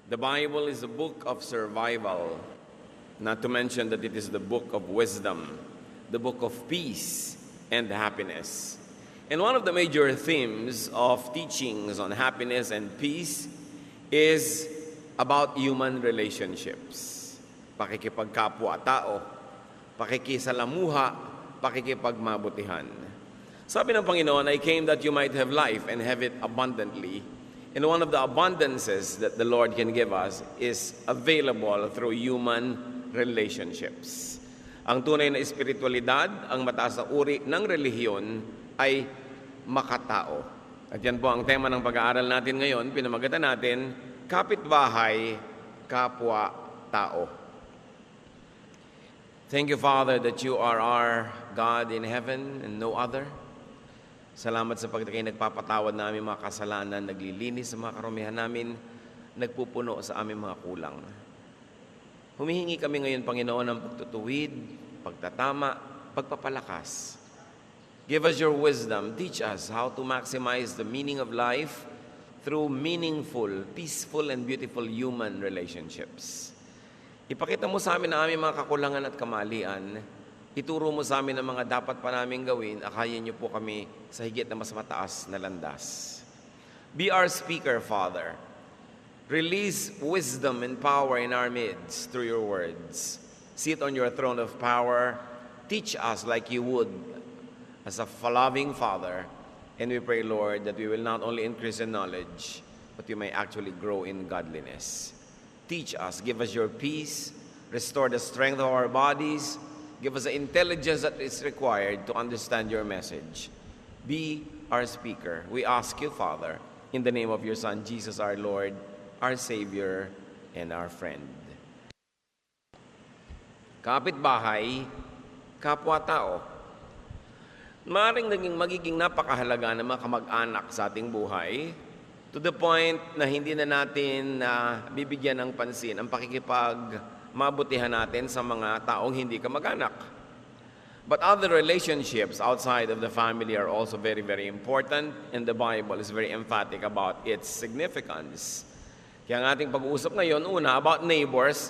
The Bible is a book of survival, not to mention that it is the book of wisdom, the book of peace and happiness. And one of the major themes of teachings on happiness and peace is about human relationships. Pakikipagkapwa-tao, pakikisalamuha, pakikipagmabutihan. Sabi ng Panginoon, I came that you might have life and have it abundantly. And one of the abundances that the Lord can give us is available through human relationships. Ang tunay na espiritualidad, ang mataas na uri ng relihiyon ay makatao. At yan po ang tema ng pag-aaral natin ngayon. Pinamagatan natin, kapitbahay, kapwa-tao. Thank you, Father, that you are our God in heaven and no other. Salamat sa pagkat kayo nagpapatawad na aming mga kasalanan, naglilinis sa mga karumihan namin, nagpupuno sa aming mga kulang. Humihingi kami ngayon, Panginoon, ng pagtutuwid, pagtatama, pagpapalakas. Give us your wisdom. Teach us how to maximize the meaning of life through meaningful, peaceful, and beautiful human relationships. Ipakita mo sa amin ang aming mga kakulangan at kamalian. Ituro mo sa amin ang mga dapat pa namin gawin. Akayin niyo po kami sa higit na mas mataas na landas. Be our speaker, Father. Release wisdom and power in our midst through your words. Sit on your throne of power. Teach us like you would as a loving Father. And we pray, Lord, that we will not only increase in knowledge, but we may actually grow in godliness. Teach us, give us your peace, restore the strength of our bodies, give us the intelligence that is required to understand your message. Be our speaker. We ask you, Father, in the name of your Son, Jesus our Lord, our Savior, and our friend. Kapitbahay, kapwa-tao. Maaaring magiging napakahalaga ng mga kamag-anak sa ating buhay to the point na hindi na natin bibigyan ng pansin ang pakikipagmabutihan natin sa mga taong hindi kamag-anak. But other relationships outside of the family are also very, very important, and the Bible is very emphatic about its significance. Kaya ang ating pag-uusap ngayon, una, about neighbors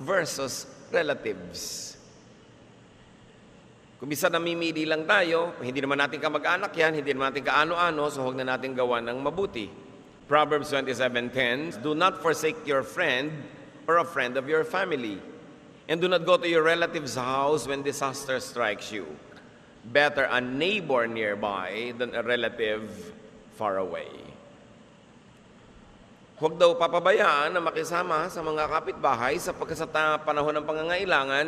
versus relatives. Kung bisa namimili lang tayo, hindi naman natin kamag-anak yan, hindi naman natin kaano-ano, so huwag na natin gawa ng mabuti. Proverbs 27:10, do not forsake your friend or a friend of your family. And do not go to your relative's house when disaster strikes you. Better a neighbor nearby than a relative far away. Huwag daw papabayaan na makisama sa mga kapitbahay sapagkat sa panahon ng pangangailangan,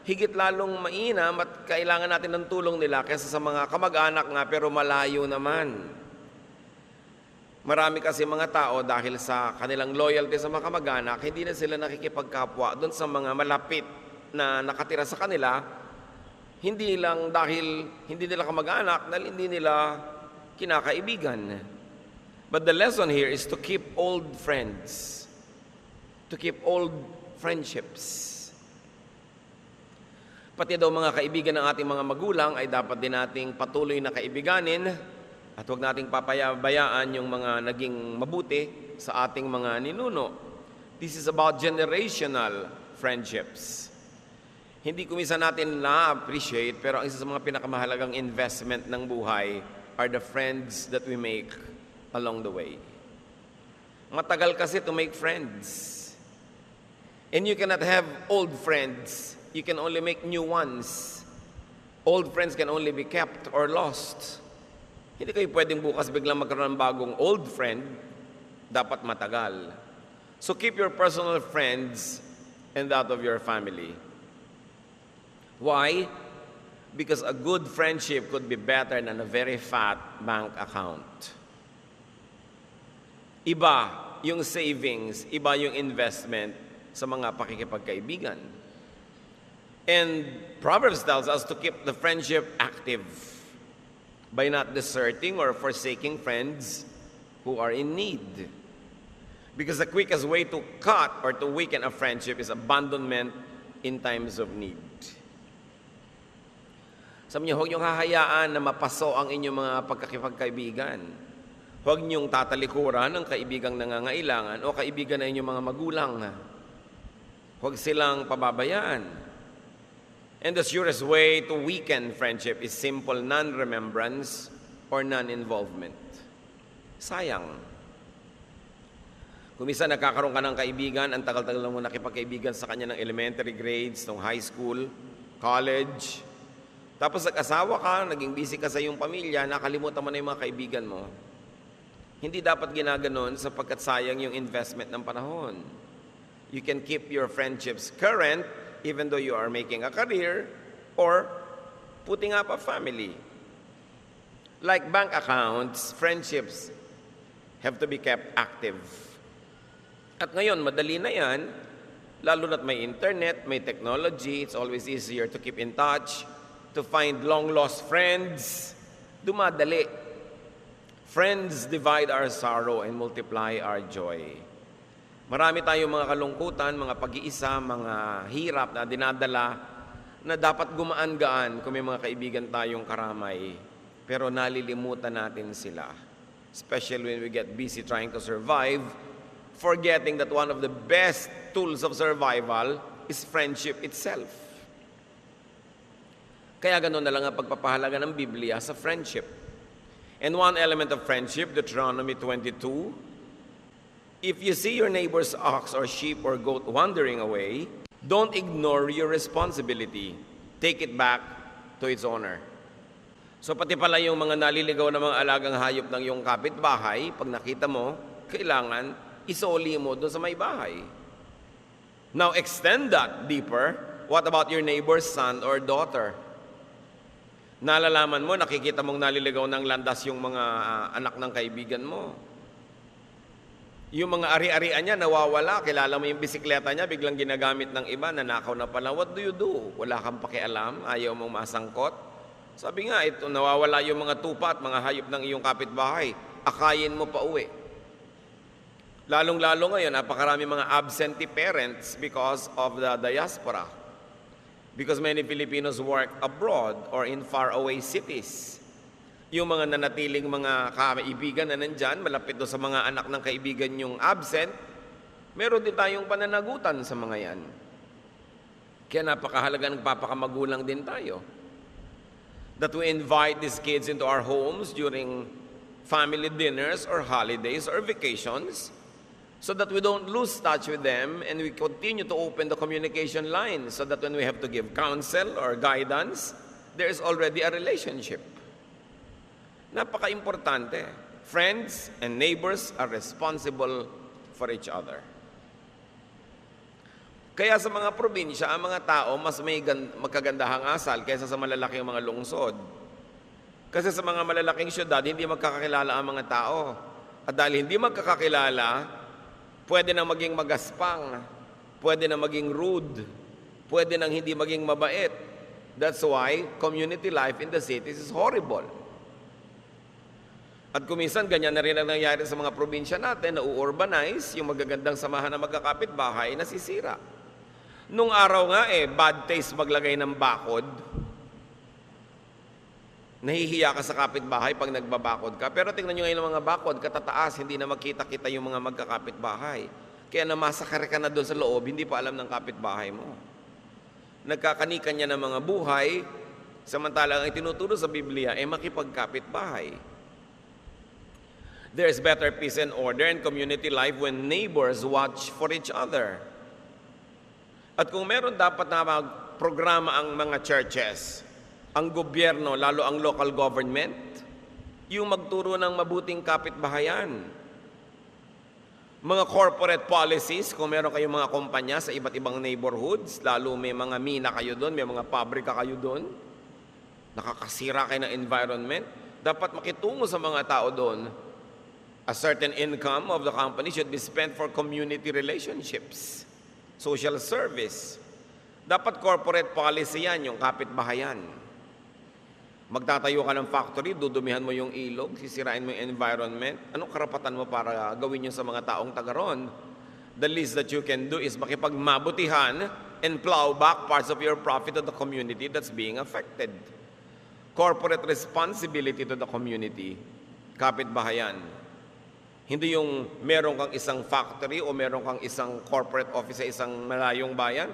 higit lalong mainam at kailangan natin ng tulong nila kaysa sa mga kamag-anak nga pero malayo naman. Marami kasi mga tao dahil sa kanilang loyalty sa mga kamag-anak, hindi na sila nakikipagkapwa doon sa mga malapit na nakatira sa kanila, hindi lang dahil hindi nila kamag-anak, dahil hindi nila kinakaibigan. But the lesson here is to keep old friends, to keep old friendships. Pati daw mga kaibigan ng ating mga magulang ay dapat din nating patuloy na kaibiganin at huwag nating papayabayaan yung mga naging mabuti sa ating mga ninuno. This is about generational friendships. Hindi kumisa natin na-appreciate, pero ang isa sa mga pinakamahalagang investment ng buhay are the friends that we make along the way. Matagal kasi to make friends. And you cannot have old friends. You can only make new ones. Old friends can only be kept or lost. Hindi kayo pwedeng bukas biglang magkaroon ng bagong old friend. Dapat matagal. So keep your personal friends and that of your family. Why? Because a good friendship could be better than a very fat bank account. Iba yung savings, iba yung investment sa mga pakikipagkaibigan. And Proverbs tells us to keep the friendship active by not deserting or forsaking friends who are in need. Because the quickest way to cut or to weaken a friendship is abandonment in times of need. Sabi niyo, huwag niyong hahayaan na mapaso ang inyong mga pagkakipagkaibigan. Huwag niyong tatalikuran ang kaibigang nangangailangan o kaibigan na inyong mga magulang. Huwag silang pababayaan. And the surest way to weaken friendship is simple non-remembrance or non-involvement. Sayang. Kung minsan nagkakaroon ka ng kaibigan, ang tagal-tagal mo nakipagkaibigan sa kanya ng elementary grades, ng high school, college, tapos nag-asawa ka, naging busy ka sa iyong pamilya, nakalimutan mo na yung mga kaibigan mo. Hindi dapat ginaganon sapagkat sayang yung investment ng panahon. You can keep your friendships current even though you are making a career or putting up a family. Like bank accounts, friendships have to be kept active. At ngayon, madali na yan, lalo na't may internet, may technology, it's always easier to keep in touch, to find long-lost friends. Dumadali. Friends divide our sorrow and multiply our joy. Marami tayong mga kalungkutan, mga pag-iisa, mga hirap na dinadala na dapat gumaan-gaan kung may mga kaibigan tayong karamay. Pero nalilimutan natin sila. Especially when we get busy trying to survive, forgetting that one of the best tools of survival is friendship itself. Kaya ganoon na lang ang pagpapahalaga ng Biblia sa friendship. And one element of friendship, Deuteronomy 22, if you see your neighbor's ox or sheep or goat wandering away, don't ignore your responsibility. Take it back to its owner. So pati pala yung mga naliligaw na mga alagang hayop ng iyong kapitbahay, pag nakita mo, kailangan isoli mo doon sa may bahay. Now extend that deeper. What about your neighbor's son or daughter? Nalalaman mo, nakikita mong naliligaw ng landas yung mga anak ng kaibigan mo. Yung mga ari-arian niya, nawawala. Kilala mo yung bisikleta niya, biglang ginagamit ng iba, nanakaw na pala. What do you do? Wala kang pakialam, ayaw mong masangkot. Sabi nga, ito, nawawala yung mga tupa at mga hayop ng iyong kapitbahay. Akayin mo pa uwi. Lalong-lalo ngayon, napakarami mga absentee parents because of the diaspora. Because many Filipinos work abroad or in faraway cities. Yung mga nanatiling mga kaibigan na nandyan, malapit do sa mga anak ng kaibigan yung absent, meron din tayong pananagutan sa mga yan. Kaya napakahalaga nagpapakamagulang din tayo. That we invite these kids into our homes during family dinners or holidays or vacations, so that we don't lose touch with them and we continue to open the communication line so that when we have to give counsel or guidance, there is already a relationship. Napaka-importante. Friends and neighbors are responsible for each other. Kaya sa mga probinsya, ang mga tao mas may magkagandahang asal kaysa sa malalaking mga lungsod. Kasi sa mga malalaking syudad, hindi magkakakilala ang mga tao. At dahil hindi magkakakilala, pwede nang maging magaspang, pwede nang maging rude, pwede nang hindi maging mabait. That's why community life in the cities is horrible. At kuminsan, ganyan na rin ang nangyari sa mga probinsya natin, na u-urbanize, yung magagandang samahan na magkakapit-bahay, nasisira. Nung araw nga bad taste maglagay ng bakod. Nahihiya ka sa kapitbahay pag nagbabakod ka. Pero tingnan nyo ngayon ang mga bakod, katataas, hindi na magkita-kita yung mga magkakapitbahay. Kaya namasakar ka na doon sa loob, hindi pa alam ng kapitbahay mo. Nagkakanikan niya ng mga buhay, samantalang ang tinuturo sa Biblia ay makipagkapitbahay. There is better peace and order and community life when neighbors watch for each other. At kung meron dapat na programa ang mga churches, ang gobyerno, lalo ang local government, yung magturo ng mabuting kapitbahayan. Mga corporate policies, kung meron kayong mga kumpanya sa iba't ibang neighborhoods, lalo may mga mina kayo doon, may mga pabrika kayo doon, nakakasira kayo ng environment, dapat makitungo sa mga tao doon. A certain income of the company should be spent for community relationships, social service. Dapat corporate policy yan, yung kapitbahayan. Magtatayo ka ng factory, dudumihan mo yung ilog, sisirain mo yung environment. Anong karapatan mo para gawin yun sa mga taong taga-ron? The least that you can do is makipagmabutihan and plow back parts of your profit to the community that's being affected. Corporate responsibility to the community, kapitbahayan. Hindi yung meron kang isang factory o meron kang isang corporate office sa isang malayong bayan.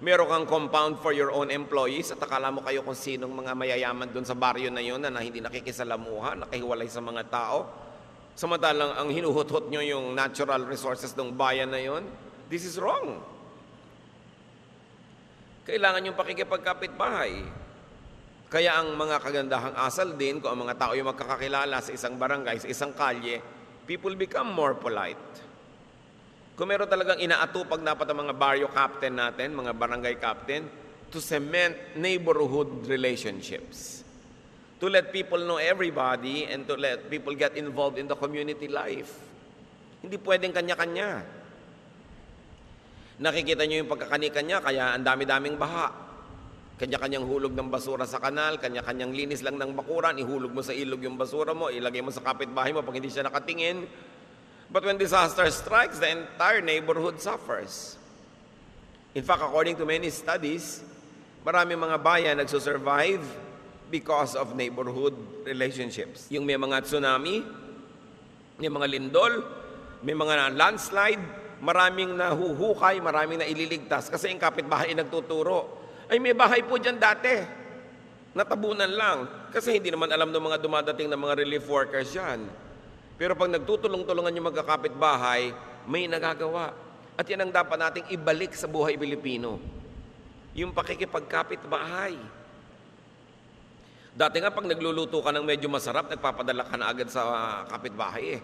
Meron kang compound for your own employees at akala mo kayo kung sinong mga mayayaman doon sa baryo na yun na hindi nakikisalamuha, nakahiwalay sa mga tao. Samantalang ang hinuhut-hut nyo yung natural resources ng bayan na yun. This is wrong. Kailangan yung pakikipagkapitbahay. Kaya ang mga kagandahang asal din, kung ang mga tao yung magkakakilala sa isang barangay, sa isang kalye, people become more polite. Kung meron talagang inaatupag dapat ang mga barrio captain natin, mga barangay captain, to cement neighborhood relationships. To let people know everybody and to let people get involved in the community life. Hindi pwedeng kanya-kanya. Nakikita nyo yung pagkakani-kanya, kaya ang dami-daming baha. Kanya-kanyang hulog ng basura sa kanal, kanya-kanyang linis lang ng bakuran, ihulog mo sa ilog yung basura mo, ilagay mo sa kapitbahay mo pag hindi siya nakatingin. But when disaster strikes, the entire neighborhood suffers. In fact, according to many studies, marami mga bayan nagsusurvive because of neighborhood relationships. Yung may mga tsunami, may mga lindol, may mga landslide, maraming nahuhukay, maraming naililigtas kasi yung kapitbahay nagtuturo. Ay, may bahay po dyan dati. Natabunan lang. Kasi hindi naman alam ng mga dumadating na mga relief workers yan. Pero pag nagtutulong-tulungan yung magkakapitbahay, may nagagawa. At yan ang dapat nating ibalik sa buhay Pilipino. Yung pakikipagkapitbahay. Dati nga pag nagluluto ka ng medyo masarap, nagpapadala ka na agad sa kapitbahay eh.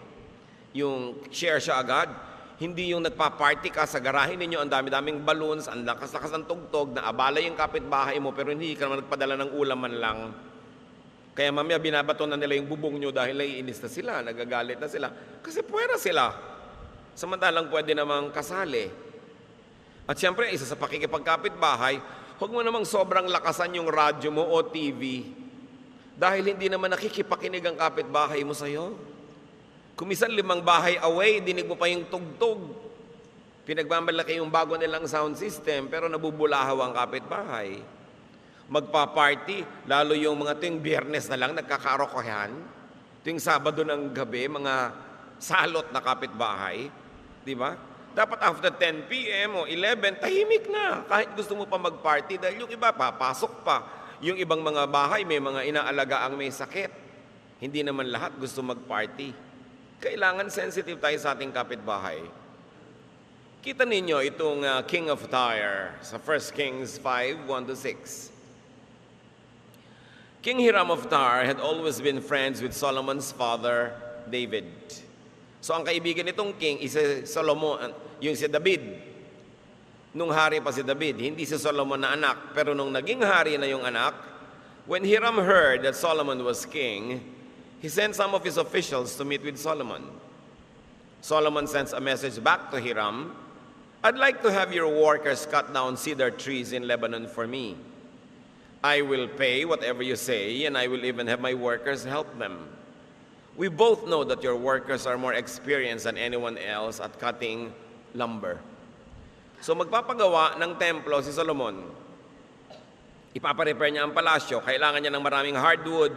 Yung share siya agad. Hindi yung nagpa-party ka sa garahe ninyo, ang dami-daming balloons, ang lakas-lakas ng tugtog, na abala yung kapitbahay mo, pero hindi ka naman nagpadala ng ulam man lang. Kaya mamaya binabato na nila yung bubong nyo dahil naiinis na sila, nagagalit na sila. Kasi puwera sila. Samantalang pwede namang kasali. At siyempre, isa sa pakikipagkapitbahay, huwag mo namang sobrang lakasan yung radyo mo o TV. Dahil hindi naman nakikipakinig ang kapitbahay mo sa'yo. Kung minsan 5 bahay away, dinig mo pa yung tugtog. Pinagmamalaki yung bago nilang sound system, pero nabubulahaw ang kapitbahay. Magpa-party, lalo yung mga tuwing Biyernes na lang, nagkakarokohan. Tuwing Sabado ng gabi, mga salot na kapitbahay. Di ba? Dapat after 10 p.m. o 11, tahimik na. Kahit gusto mo pa mag-party, dahil yung iba, papasok pa. Yung ibang mga bahay, may mga inaalaga ang may sakit. Hindi naman lahat gusto mag-party. Kailangan sensitive tayo sa ating kapitbahay. Kita ninyo itong King of Tyre sa 1 Kings 5, 1-6. King Hiram of Tyre had always been friends with Solomon's father, David. So ang kaibigan nitong king is si Solomon, yung si David. Nung hari pa si David, hindi si Solomon na anak, pero nung naging hari na yung anak, when Hiram heard that Solomon was king, he sent some of his officials to meet with Solomon. Solomon sends a message back to Hiram, "I'd like to have your workers cut down cedar trees in Lebanon for me. I will pay whatever you say, and I will even have my workers help them. We both know that your workers are more experienced than anyone else at cutting lumber." So magpapagawa ng templo si Solomon. Ipaparepair niya ang palasyo, kailangan niya ng maraming hardwood.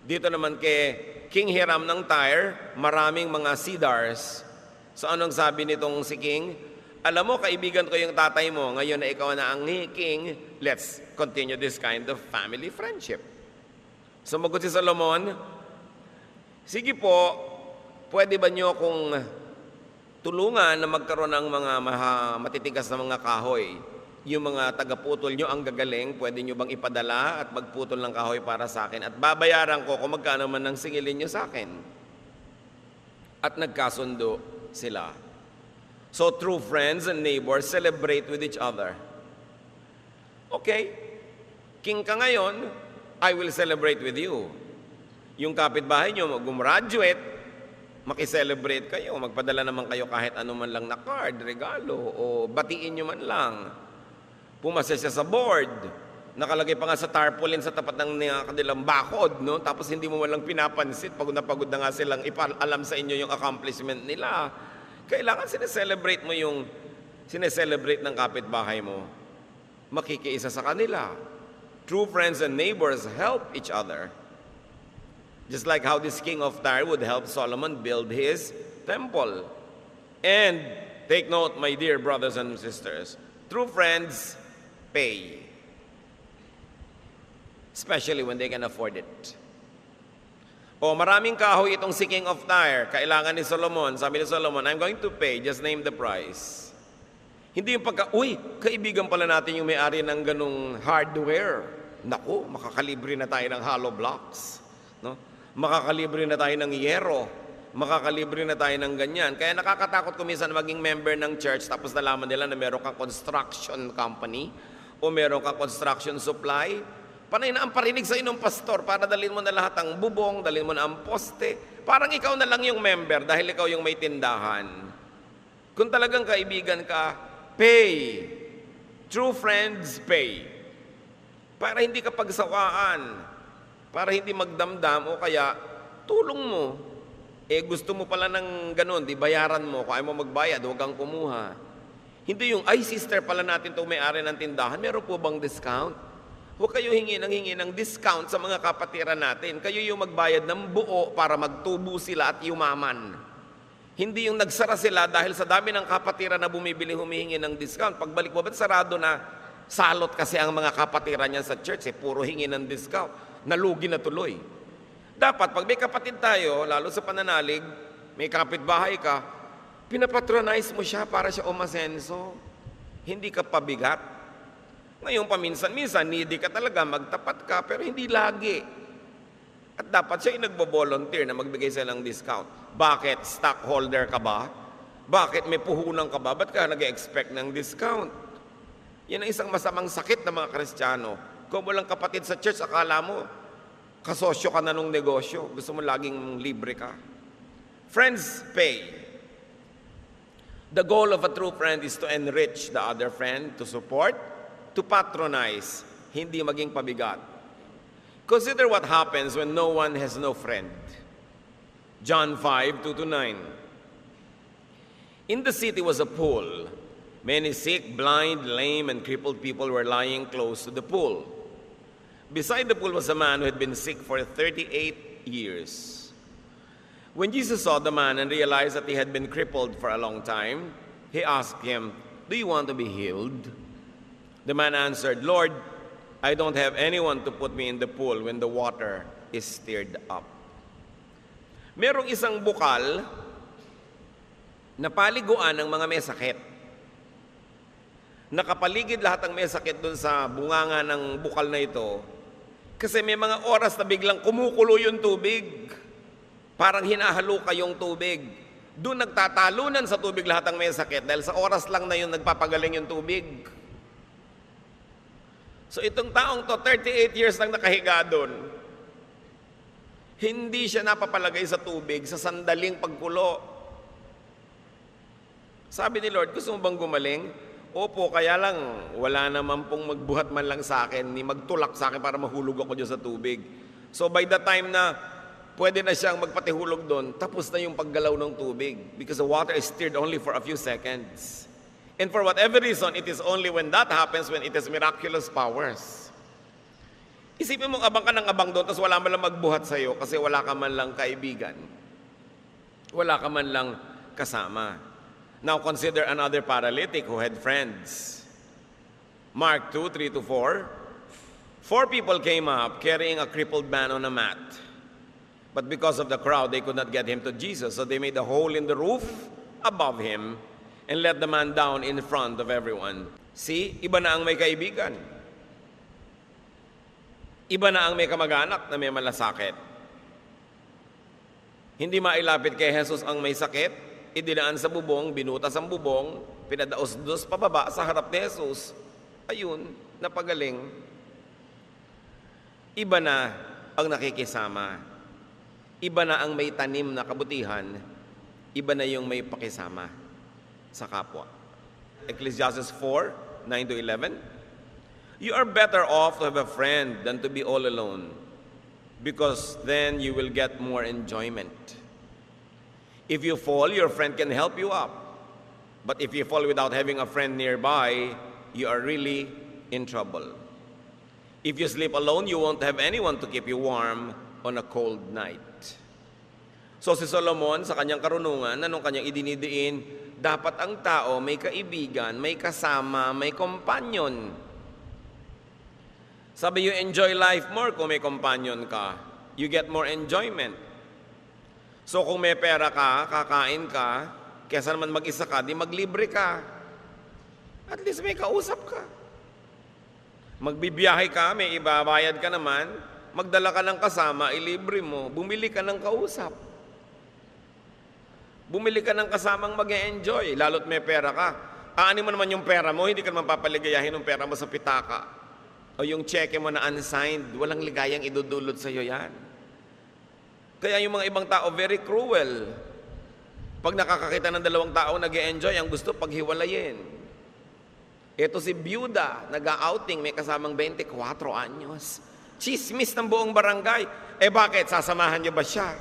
Dito naman kay King Hiram ng Tyre, maraming mga cedars. So anong sabi nitong si King? Alam mo, kaibigan ko yung tatay mo, ngayon na ikaw na ang king, let's continue this kind of family friendship. Sumagot si Solomon, sige po, pwede ba niyo kung tulungan na magkaroon ng mga matitigas na mga kahoy? Yung mga tagaputol nyo ang gagaling, pwede nyo bang ipadala at magputol ng kahoy para sa akin? At babayaran ko kung magkano man ang singilin nyo sa akin. At nagkasundo sila. So true friends and neighbors celebrate with each other. Okay, king ka ngayon, I will celebrate with you. Yung kapitbahay nyo, mag-graduate, makiselebrate kayo, magpadala naman kayo kahit ano man lang na card, regalo, o batiin nyo man lang. Pumasa siya sa board. Nakalagay pa nga sa tarpaulin sa tapat ng kanilang bakod, no? Tapos hindi mo man lang pinapansin, pagod na nga silang ipaalam sa inyo yung accomplishment nila. Kailangan sineselebrate mo yung sineselebrate ng kapitbahay mo. Makikiisa sa kanila. True friends and neighbors help each other. Just like how this king of Tyre would help Solomon build his temple. And take note, my dear brothers and sisters, true friends pay. Especially when they can afford it. O maraming kahoy itong si King of Tyre, kailangan ni Solomon. Sabi ni Solomon, I'm going to pay, just name the price. Hindi yung kaibigan pala natin yung may-ari ng ganung hardware. Naku, makakalibre na tayo ng hollow blocks. No? Makakalibre na tayo ng yero. Makakalibre na tayo ng ganyan. Kaya nakakatakot kuminsan maging member ng church tapos nalaman nila na meron kang construction company o meron kang construction supply. Panay na ang parinig sa inong pastor para dalhin mo na lahat ang bubong, dalhin mo na ang poste. Parang ikaw na lang yung member dahil ikaw yung may tindahan. Kung talagang kaibigan ka, pay. True friends, pay. Para hindi ka pagsawaan. Para hindi magdamdam o kaya tulong mo. Gusto mo pala ng ganun, di bayaran mo. Kung ayaw mo magbayad, huwag kang kumuha. Hindi yung, sister pala natin ito may-ari ng tindahan, meron po bang discount? Huwag kayo hingi ng discount sa mga kapatiran natin. Kayo yung magbayad ng buo para magtubo sila at yumaman. Hindi yung nagsara sila dahil sa dami ng kapatiran na bumibili humihingi ng discount. Pagbalik mo, ba't sarado na? Salot kasi ang mga kapatiran niya sa church, puro hingi ng discount. Nalugi na tuloy. Dapat, pag may kapatid tayo, lalo sa pananalig, may kapitbahay ka, pinapatronize mo siya para siya umasenso. Hindi ka pabigat. Ngayon, paminsan-minsan, needy ka talaga, magtapat ka, pero hindi lagi. At dapat siya yung nagbo-volunteer na magbigay sila ng discount. Bakit? Stockholder ka ba? Bakit? May puhunan ka ba? Ba't ka nag-expect ng discount? Yan ang isang masamang sakit ng mga Kristiyano. Kung walang kapatid sa church, akala mo, kasosyo ka na nung negosyo. Gusto mo laging libre ka. Friends pay. The goal of a true friend is to enrich the other friend, to support, to patronize, hindi maging pabigat. Consider what happens when no one has no friend. John 5:2-9. In the city was a pool. Many sick, blind, lame, and crippled people were lying close to the pool. Beside the pool was a man who had been sick for 38 years. When Jesus saw the man and realized that he had been crippled for a long time, he asked him, "Do you want to be healed?" The man answered, "Lord, I don't have anyone to put me in the pool when the water is stirred up." Merong isang bukal na paliguan ng mga may sakit. Nakapaligid lahat ng may sakit doon sa bunganga ng bukal na ito kasi may mga oras na biglang kumukulo yung tubig. Parang hinahaluka yung tubig. Doon nagtatalunan sa tubig lahat ng may sakit dahil sa oras lang na yun nagpapagaling yung tubig. So itong taong to, 38 years lang nakahiga doon. Hindi siya napapalagay sa tubig sa sandaling pagkulo. Sabi ni Lord, gusto mo bang gumaling? Opo, kaya lang wala naman pong magbuhat man lang sa akin, ni magtulak sa akin para mahulog ako dyan sa tubig. So by the time na pwede na siyang magpatihulog doon, tapos na yung paggalaw ng tubig because the water is stirred only for a few seconds. And for whatever reason, it is only when that happens when it has miraculous powers. Isipin mong abang ka ng abang doon, tapos wala man lang magbuhat sa'yo kasi wala ka man lang kaibigan. Wala ka man lang kasama. Now consider another paralytic who had friends. Mark 2:3-4. 4 people came up carrying a crippled man on a mat. But because of the crowd, they could not get him to Jesus. So they made a hole in the roof above him and let the man down in front of everyone. See, iba na ang may kaibigan. Iba na ang may kamag-anak na may malasakit. Hindi mailapit kay Jesus ang may sakit, idinaan sa bubong, binutas ang bubong, pinadaos-dos pababa sa harap ni Jesus. Ayun, napagaling. Iba na ang nakikisama. Iba na ang may tanim na kabutihan. Iba na yung may pakisama sa kapwa. Ecclesiastes 4:9-11. You are better off to have a friend than to be all alone, because then you will get more enjoyment. If you fall, your friend can help you up. But if you fall without having a friend nearby, you are really in trouble. If you sleep alone, you won't have anyone to keep you warm. on a cold night. So si Solomon sa kanyang karunungan, anong kanyang idinidiin? Dapat ang tao may kaibigan, may kasama, may companion. Sabi, you enjoy life more kung may companion ka. You get more enjoyment. So kung may pera ka, kakain ka, kesa naman mag-isa ka, di maglibre ka. At least may kausap ka. Magbibiyahe ka, may ibabayad ka naman, magdala ka ng kasama, ilibre mo, bumili ka ng kausap. Bumili ka ng kasamang mag-e-enjoy, lalo't may pera ka. Aanin mo naman yung pera mo, hindi ka naman papaligayahin ng pera mo sa pitaka. O yung cheque mo na unsigned, walang ligayang idudulot sa'yo yan. Kaya yung mga ibang tao, very cruel. Pag nakakakita ng dalawang tao nag-e-enjoy, ang gusto paghiwalayin. Ito si byuda, nag-outing, may kasamang 24 anyos. Chismis ng buong barangay. Bakit? Sasamahan niyo ba siya?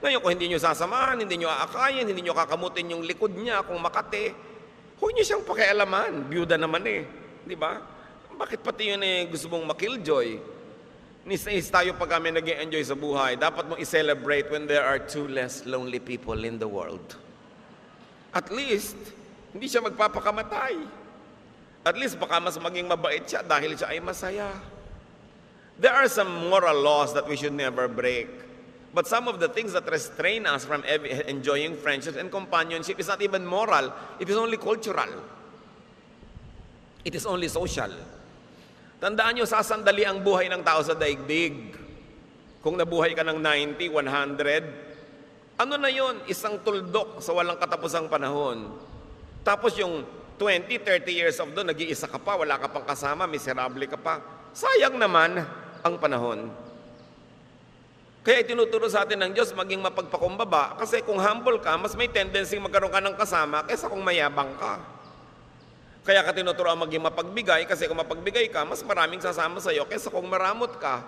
Ngayon, kung hindi nyo sasamahan, hindi nyo aakayin, hindi nyo kakamutin yung likod niya kung makate, huwag nyo siyang pakialaman. Byuda naman Di ba? Bakit pati yun gusto mong makilljoy? Nis tayo pag kami nag-enjoy sa buhay, dapat mong i-celebrate when there are 2 less lonely people in the world. At least, hindi siya magpapakamatay. At least, baka mas maging mabait siya dahil siya ay masaya. There are some moral laws that we should never break. But some of the things that restrain us from enjoying friendships and companionship is not even moral. It is only cultural. It is only social. Tandaan nyo, sasandali ang buhay ng tao sa daigdig. Kung nabuhay ka ng 90, 100, ano na yon? Isang tuldok sa walang katapusang panahon. Tapos yung 20, 30 years of doon, nag-iisa ka pa, wala ka pang kasama, miserable ka pa. Sayang naman ang panahon. Kaya itinuturo sa atin ng Diyos maging mapagpakumbaba kasi kung humble ka, mas may tendency magkaroon ka ng kasama kaysa kung mayabang ka. Kaya ka tinuturo ang maging mapagbigay kasi kung mapagbigay ka, mas maraming sasama sa iyo kaysa kung maramot ka.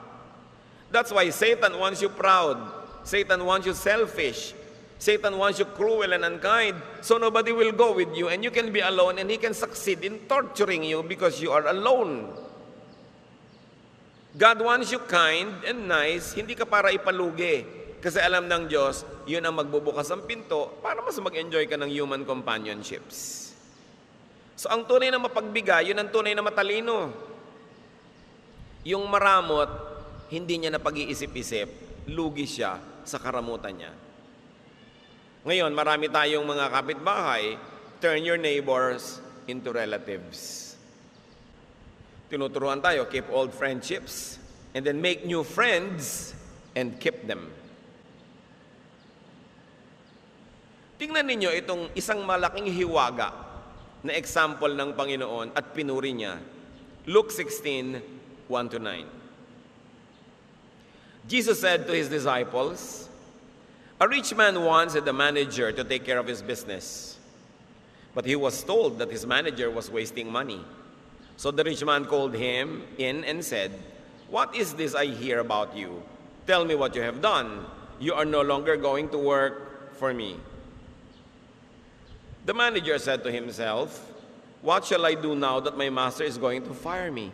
That's why Satan wants you proud. Satan wants you selfish. Satan wants you cruel and unkind. So nobody will go with you and you can be alone and he can succeed in torturing you because you are alone. God wants you kind and nice, hindi ka para ipalugi. Kasi alam ng Diyos, yun ang magbubukas ng pinto para mas mag-enjoy ka ng human companionships. So ang tunay na mapagbigay, yun ang tunay na matalino. Yung maramot, hindi niya na pag-iisip-isip, lugi siya sa karamutan niya. Ngayon, marami tayong mga kapitbahay, turn your neighbors into relatives. Tinuturuan tayo, keep old friendships, and then make new friends, and keep them. Tingnan ninyo itong isang malaking hiwaga na example ng Panginoon at pinuri niya. Luke 16, 1-9. Jesus said to His disciples, "A rich man wanted a manager to take care of his business, but he was told that his manager was wasting money. So the rich man called him in and said, 'What is this I hear about you? Tell me what you have done. You are no longer going to work for me.' The manager said to himself, 'What shall I do now that my master is going to fire me?'"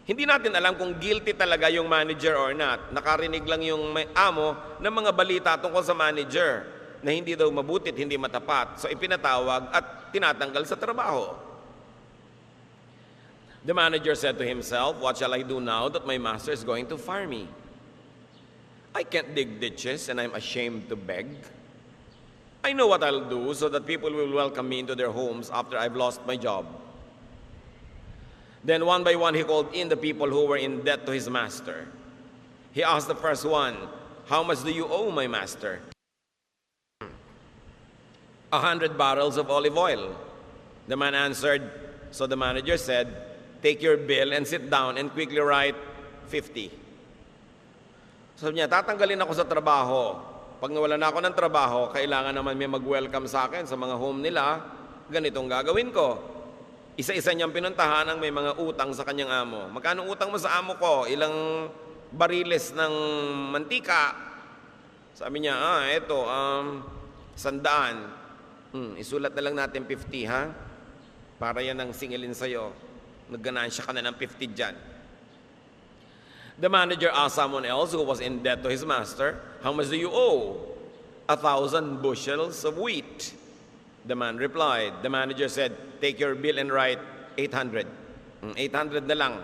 Hindi natin alam kung guilty talaga yung manager or not. Nakarinig lang yung may amo ng mga balita tungkol sa manager na hindi daw mabuti at hindi matapat. So ipinatawag at tinatanggal sa trabaho. The manager said to himself, "What shall I do now that my master is going to fire me? I can't dig ditches and I'm ashamed to beg. I know what I'll do so that people will welcome me into their homes after I've lost my job." Then one by one he called in the people who were in debt to his master. He asked the first one, "How much do you owe my master?" 100 barrels of olive oil. The man answered. So the manager said, "Take your bill and sit down and quickly write 50. Sabi niya, tatanggalin ako sa trabaho. Pag nawala na ako ng trabaho, kailangan naman may mag-welcome sa akin sa mga home nila. Ganitong gagawin ko. Isa-isa niyang pinuntahan ang may mga utang sa kanyang amo. "Magkano utang mo sa amo ko? Ilang bariles ng mantika?" Sabi niya, eto, 100. Isulat na lang natin 50, ha? Para yan ang singilin sa'yo. Nagganansya ka na ng 50 dyan. The manager asked someone else who was in debt to his master, "How much do you owe?" 1,000 bushels of wheat. The man replied. The manager said, "Take your bill and write 800. 800 na lang."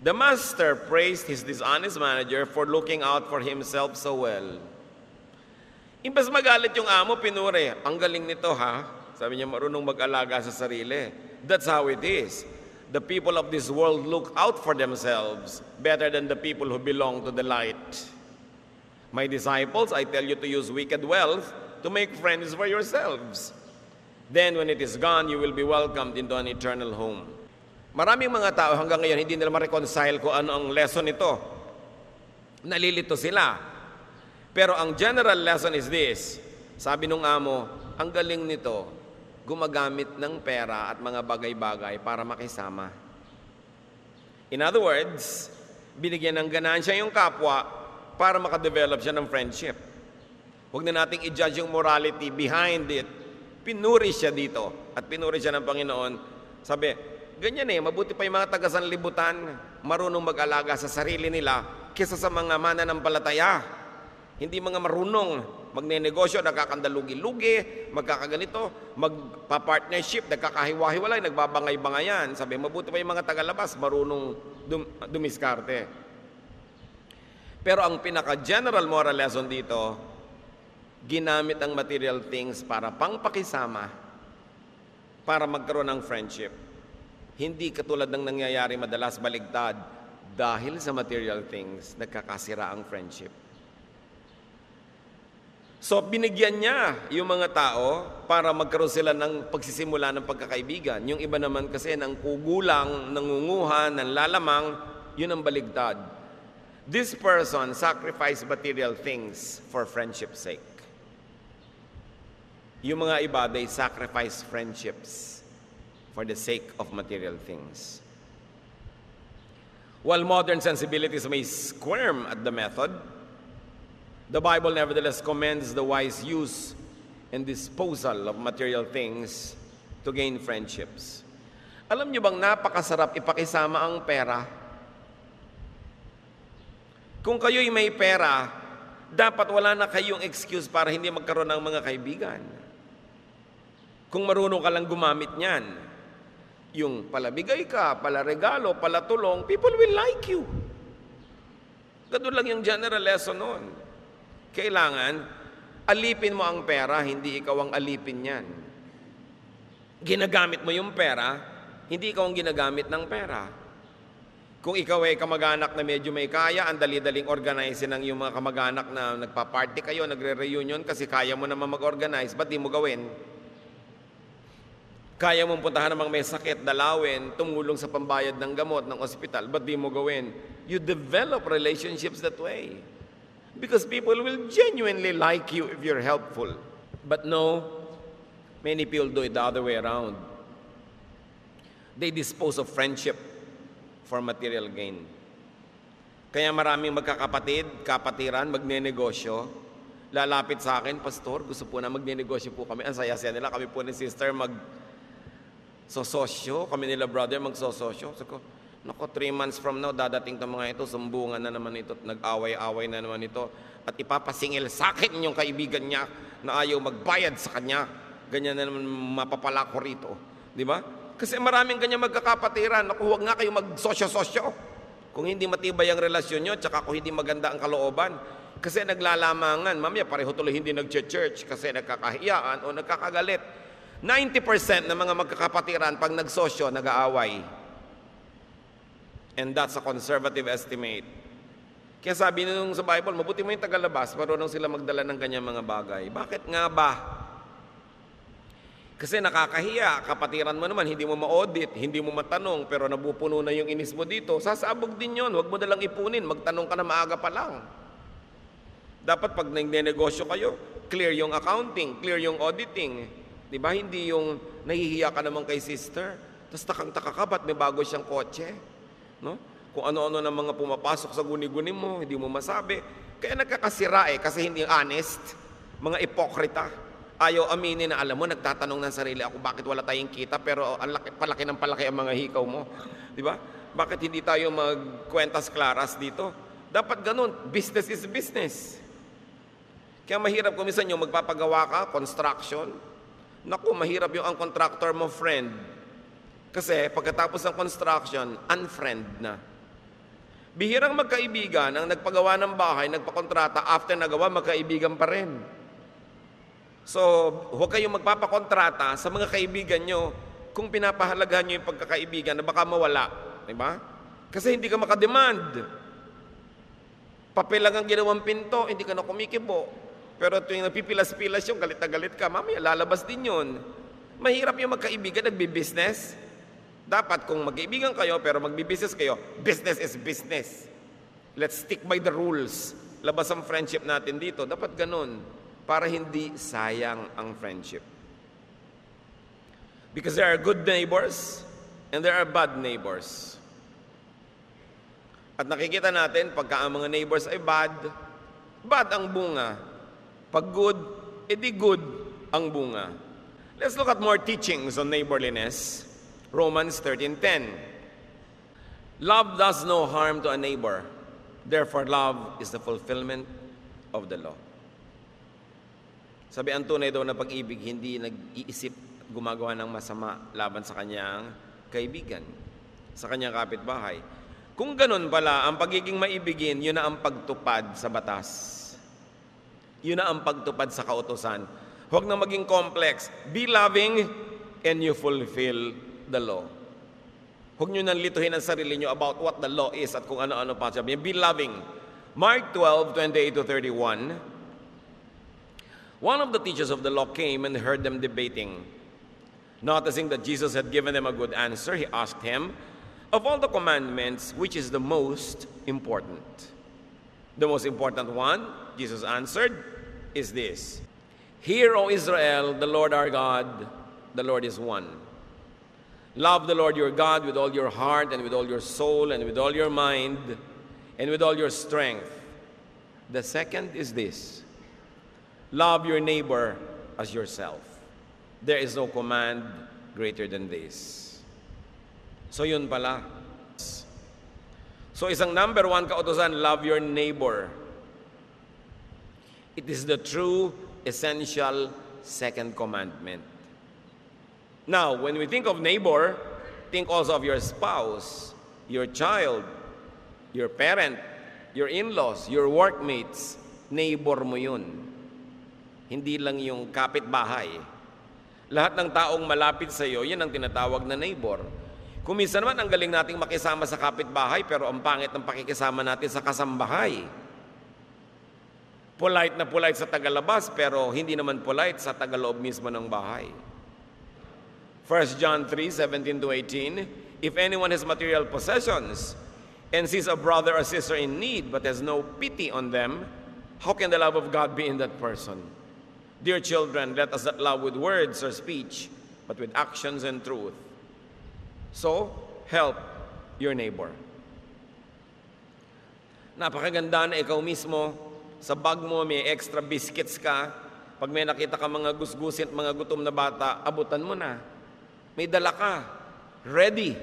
The master praised his dishonest manager for looking out for himself so well. Imbes magalit yung amo, pinuri. "Ang galing nito ha." Sabi niya, marunong mag-alaga sa sarili. That's how it is. The people of this world look out for themselves better than the people who belong to the light. My disciples, I tell you to use wicked wealth to make friends for yourselves. Then when it is gone, you will be welcomed into an eternal home. Maraming mga tao hanggang ngayon hindi nila ma-reconcile kung ano ang lesson nito. Nalilito sila. Pero ang general lesson is this. Sabi nung amo, ang galing nito, gumagamit ng pera at mga bagay-bagay para makisama. In other words, binigyan ng ganansya yung kapwa para makadevelop siya ng friendship. Huwag na nating i-judge yung morality behind it. Pinuri siya dito at pinuri siya ng Panginoon. Sabi, ganyan mabuti pa yung mga taga-sanlibutan, marunong mag-alaga sa sarili nila kaysa sa mga mananampalataya. Hindi mga marunong magnenegosyo, nagkakandalugi-lugi, magkakaganito, magpa-partnership, nagkakahiwa-hiwalay, nagbabangay-bangayan. Sabi, mabuti pa yung mga tagalabas, marunong dumiskarte. Pero ang pinaka-general moral lesson dito, ginamit ang material things para pangpakisama, para magkaroon ng friendship. Hindi katulad ng nangyayari madalas baligtad, dahil sa material things, nagkakasira ang friendship. So, binigyan niya yung mga tao para magkaroon sila ng pagsisimula ng pagkakaibigan. Yung iba naman kasi ng kugulang, nangunguhan, nanlalamang, yun ang baligtad. This person sacrificed material things for friendship's sake. Yung mga iba, they sacrifice friendships for the sake of material things. While modern sensibilities may squirm at the method, the Bible nevertheless commends the wise use and disposal of material things to gain friendships. Alam niyo bang napakasarap ipakisama ang pera? Kung kayo'y may pera, dapat wala na kayong excuse para hindi magkaroon ng mga kaibigan. Kung marunong ka lang gumamit niyan, yung palabigay ka, palaregalo, palatulong, people will like you. Ganun lang yung general lesson nun. Kailangan, alipin mo ang pera, hindi ikaw ang alipin yan. Ginagamit mo yung pera, hindi ikaw ang ginagamit ng pera. Kung ikaw ay kamag-anak na medyo may kaya, ang dali-daling organize ng yung mga kamag-anak na nagpa-party kayo, nagre-reunion kasi kaya mo naman mag-organize, ba't di mo gawin? Kaya mong puntahan namang may sakit, dalawin, tumulong sa pambayad ng gamot, ng ospital, ba't di mo gawin? You develop relationships that way. Because people will genuinely like you if you're helpful. But no, many people do it the other way around. They dispose of friendship for material gain. Kaya maraming magkakapatid, kapatiran, magnenegosyo, lalapit sa akin, "Pastor, gusto po na magnenegosyo po kami." Ang saya-saya nila, kami po ni sister magsososyo, kami nila brother magsososyo. So ko, naku, 3 months from now, dadating itong mga ito, sumbungan na naman ito, nag-away-away na naman ito, at ipapasingil sa akin yung kaibigan niya na ayaw magbayad sa kanya. Ganyan na naman mapapala ko rito. Di ba? Kasi maraming ganyan magkakapatiran. Naku, huwag nga kayo magsosyo-sosyo. Kung hindi matibay ang relasyon nyo, tsaka kung hindi maganda ang kalooban. Kasi naglalamangan, mamaya pareho tuloy hindi nag-church kasi nagkakahiyaan o nagkakagalit. 90% ng mga magkakapatiran pag nagsosyo, nag-aaway. And that's a conservative estimate. Kaya sabi nung sa Bible, mabuti mo yung tagalabas, marunong sila magdala ng kanyang mga bagay. Bakit nga ba? Kasi nakakahiya, kapatiran mo naman, hindi mo ma-audit, hindi mo matanong, pero nabupuno na yung inis mo dito. Sasabog din yun, huwag mo nalang ipunin, magtanong ka na maaga pa lang. Dapat pag nagnenegosyo kayo, clear yung accounting, clear yung auditing. Diba? Hindi yung nahihiya ka naman kay sister, tapos takang-taka ka, ba't may bago siyang kotse? No? Kung ano-ano na mga pumapasok sa guni-guni mo, hindi mo masabi. Kaya nagkakasira kasi hindi honest. Mga ipokrita. Ayaw aminin na, alam mo, nagtatanong ng sarili ako, bakit wala tayong kita, pero ang laki, palaki ng palaki ang mga hikaw mo. Di ba? Bakit hindi tayo magkwentas klaras dito? Dapat ganun. Business is business. Kaya mahirap kung minsan yung magpapagawa ka, construction. Naku, mahirap yung ang contractor mo, friend. Kasi pagkatapos ng construction, unfriend na. Bihirang magkaibigan ang nagpagawa ng bahay, nagpakontrata, after nagawa, magkaibigan pa rin. So, huwag kayong magpapakontrata sa mga kaibigan nyo kung pinapahalagahan nyo yung pagkakaibigan na baka mawala. Diba? Kasi hindi ka makademand. Papel lang ang ginawang pinto, hindi ka na kumikibo. Pero tuwing napipilas-pilas yung galit na galit ka, mamaya lalabas din yun. Mahirap yung magkaibigan, nagbi-business. Dapat kung magkaibigan kayo pero magbi-business kayo, business is business. Let's stick by the rules. Labas ang friendship natin dito. Dapat ganun. Para hindi sayang ang friendship. Because there are good neighbors and there are bad neighbors. At nakikita natin, pagka ang mga neighbors ay bad, bad ang bunga. Pag good, edi good ang bunga. Let's look at more teachings on neighborliness. Romans 13:10. Love does no harm to a neighbor. Therefore, love is the fulfillment of the law. Sabi, ang tunay daw na pag-ibig, hindi nag-iisip gumagawa ng masama laban sa kanyang kaibigan, sa kanyang kapitbahay. Kung ganun pala, ang pagiging maibigin, yun na ang pagtupad sa batas. Yun na ang pagtupad sa kautusan. Huwag na maging complex. Be loving and you fulfill the law. Huwag nyo nang lituhin ang sarili nyo about what the law is at kung ano-ano pa sabi. Be loving. Mark 12:28-31. One of the teachers of the law came and heard them debating. Noticing that Jesus had given them a good answer, he asked him, of all the commandments, which is the most important? The most important one, Jesus answered, is this. Hear, O Israel, the Lord our God, the Lord is one. Love the Lord your God with all your heart and with all your soul and with all your mind and with all your strength. The second is this. Love your neighbor as yourself. There is no command greater than this. So yun pala. So isang number one kautusan, love your neighbor. It is the true, essential second commandment. Now, when we think of neighbor, think also of your spouse, your child, your parent, your in-laws, your workmates. Neighbor mo yun. Hindi lang yung kapitbahay. Lahat ng taong malapit sa iyo, yan ang tinatawag na neighbor. Kung minsan naman, ang galing nating makisama sa kapitbahay, pero ang pangit ng pakikisama natin sa kasambahay. Polite na polite sa tagalabas, pero hindi naman polite sa tagaloob mismo ng bahay. 1 John 3:17-18, if anyone has material possessions and sees a brother or sister in need but has no pity on them, how can the love of God be in that person? Dear children, let us not love with words or speech, but with actions and truth. So, help your neighbor. Napakaganda na ikaw mismo, sa bag mo may extra biscuits ka. Pag may nakita ka mga gusgusin at mga gutom na bata, abutan mo na. May dala ka. Ready.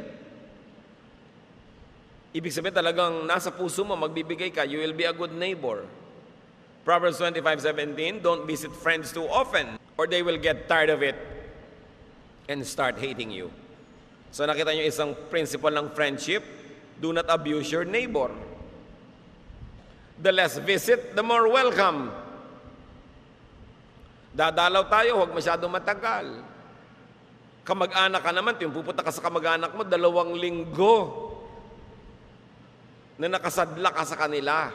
Ibig sabihin talagang nasa puso mo, magbibigay ka, you will be a good neighbor. Proverbs 25:17, don't visit friends too often or they will get tired of it and start hating you. So nakita nyo isang principle ng friendship, do not abuse your neighbor. The less visit, the more welcome. Dadalaw tayo, huwag masyadong matagal. Kamag-anak ka naman, yung pupunta ka sa kamag-anak mo, 2 linggo na nakasadla ka sa kanila.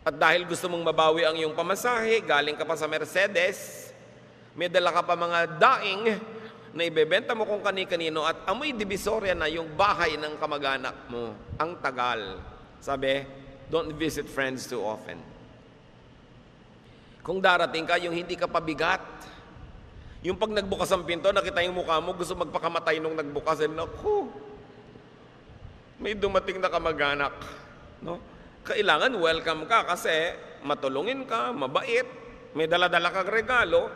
At dahil gusto mong mabawi ang iyong pamasahe, galing ka pa sa Mercedes, may dala ka pa mga daing na ibebenta mo kung kani-kanino at amoy divisoria na yung bahay ng kamag-anak mo. Ang tagal. Sabi, don't visit friends too often. Kung darating ka, yung hindi ka pabigat. Yung pag nagbukas ang pinto, nakita yung mukha mo, gusto magpakamatay nung nagbukas. Naku, may dumating na kamag-anak. No? Kailangan welcome ka kasi matulungin ka, mabait, may dala-dala kang regalo.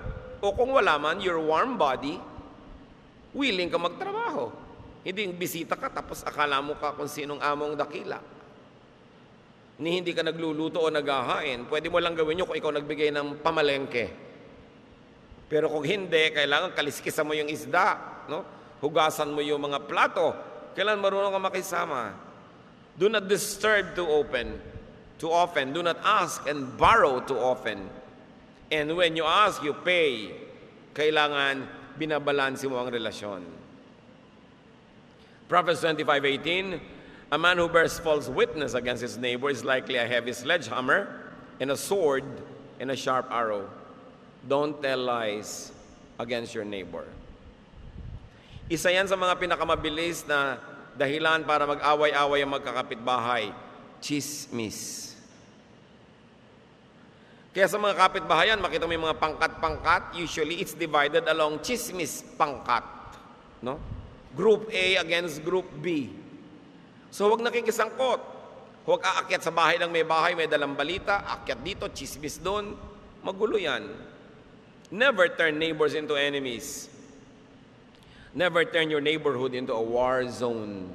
O kung wala man, your warm body, willing ka magtrabaho. Hindi yung bisita ka tapos akala mo ka kung sinong among dakila. Ni hindi ka nagluluto o naghahain. Pwede mo lang gawin yun kung ikaw nagbigay ng pamalengke. Pero kung hindi, kailangan kaliskisan mo yung isda, no? Hugasan mo yung mga plato. Kailangan marunong ka makisama. Do not disturb too often. Do not ask and borrow too often. And when you ask, you pay. Kailangan binabalanse mo ang relasyon. Proverbs 25:18, a man who bears false witness against his neighbor is likely a heavy sledgehammer and a sword and a sharp arrow. Don't tell lies against your neighbor. Isa yan sa mga pinakamabilis na dahilan para mag-away-away ang magkakapitbahay. Chismis. Kaya sa mga kapitbahayan, makita mo yung mga pangkat-pangkat, usually it's divided along chismis pangkat. No? Group A against Group B. So huwag nakikisangkot. Huwag aakyat sa bahay ng may bahay, may dalang balita, aakyat dito, chismis doon. Magulo yan. Never turn neighbors into enemies. Never turn your neighborhood into a war zone.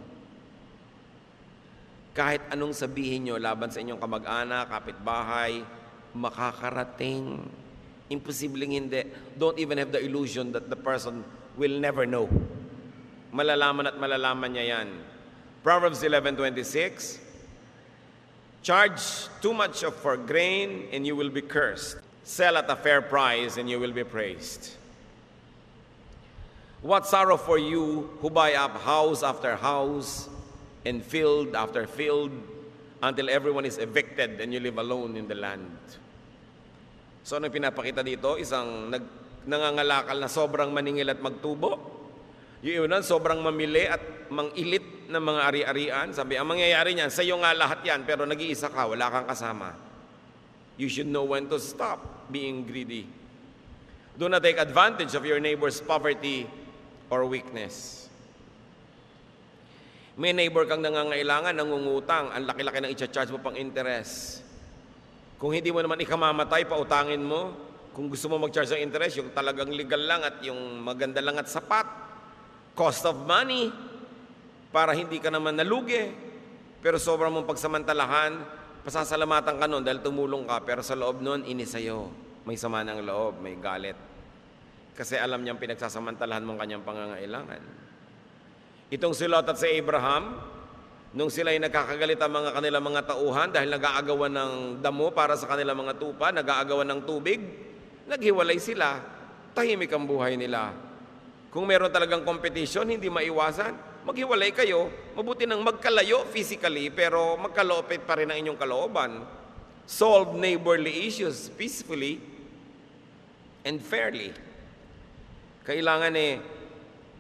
Kahit anong sabihin nyo laban sa inyong kamag-anak, kapitbahay, makakarating. Imposibleng hindi. Don't even have the illusion that the person will never know. Malalaman at malalaman niya yan. Proverbs 11:26, charge too much for grain and you will be cursed. Sell at a fair price and you will be praised. What sorrow for you who buy up house after house and field after field until everyone is evicted and you live alone in the land. So ano pinapakita dito? Isang nangangalakal na sobrang maningil at magtubo. Yung iunan, sobrang mamili at mangilit ng mga ari-arian. Sabi, ang mangyayari niyan, sa'yo nga lahat yan, pero nag-iisa ka, wala kang kasama. You should know when to stop being greedy. Do not take advantage of your neighbor's poverty or weakness. May neighbor kang nangangailangan, nangungutang, ang laki-laki ng i-charge mo pang interest. Kung hindi mo naman ikamamatay, pautangin mo. Kung gusto mo mag-charge ng interest, yung talagang legal lang at yung maganda lang at sapat. Cost of money, para hindi ka naman nalugi. Pero sobrang mong pagsamantalahan, pasasalamatan ka nun dahil tumulong ka. Pero sa loob nun, inisayo. May sama ng loob, may galit. Kasi alam niyang pinagsasamantalahan mong kanyang pangangailangan. Itong si Lot at si Abraham, nung sila ay nagkakagalit ang mga kanilang mga tauhan dahil nag-aagawan ng damo para sa kanilang mga tupa, nag-aagawan ng tubig, naghiwalay sila. Tahimik ang buhay nila. Kung meron talagang competition, hindi maiwasan. Maghiwalay kayo, mabuti nang magkalayo physically, pero magkalopit pa rin ang inyong kalooban. Solve neighborly issues peacefully and fairly. Kailangan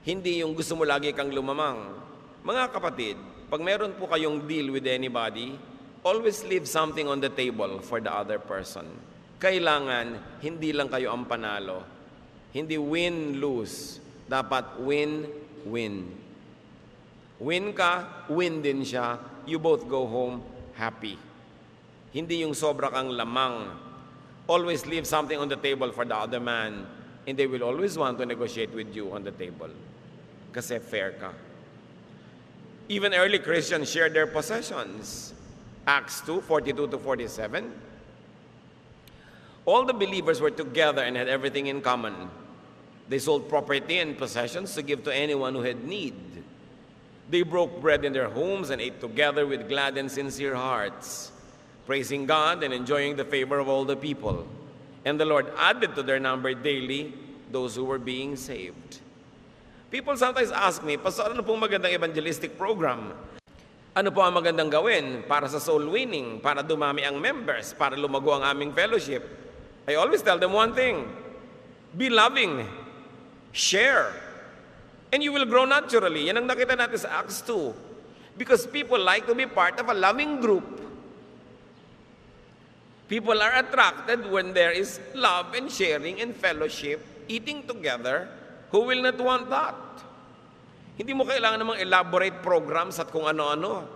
hindi yung gusto mo lagi kang lumamang. Mga kapatid, pag meron po kayong deal with anybody, always leave something on the table for the other person. Kailangan, hindi lang kayo ang panalo. Hindi win-lose. Dapat win-win. Win ka, win din siya. You both go home happy. Hindi yung sobra kang lamang. Always leave something on the table for the other man, and they will always want to negotiate with you on the table. Kasi fair ka. Even early Christians shared their possessions. Acts 2:42-47. All the believers were together and had everything in common. They sold property and possessions to give to anyone who had need. They broke bread in their homes and ate together with glad and sincere hearts, praising God and enjoying the favor of all the people. And the Lord added to their number daily those who were being saved. People sometimes ask me, Pastor, ano pong magandang evangelistic program? Ano po ang magandang gawin para sa soul winning, para dumami ang members, para lumago ang aming fellowship? I always tell them one thing, be loving, share, and you will grow naturally. Yan ang nakita natin sa Acts 2. Because people like to be part of a loving group. People are attracted when there is love and sharing and fellowship, eating together. Who will not want that? Hindi mo kailangan namang elaborate programs at kung ano-ano.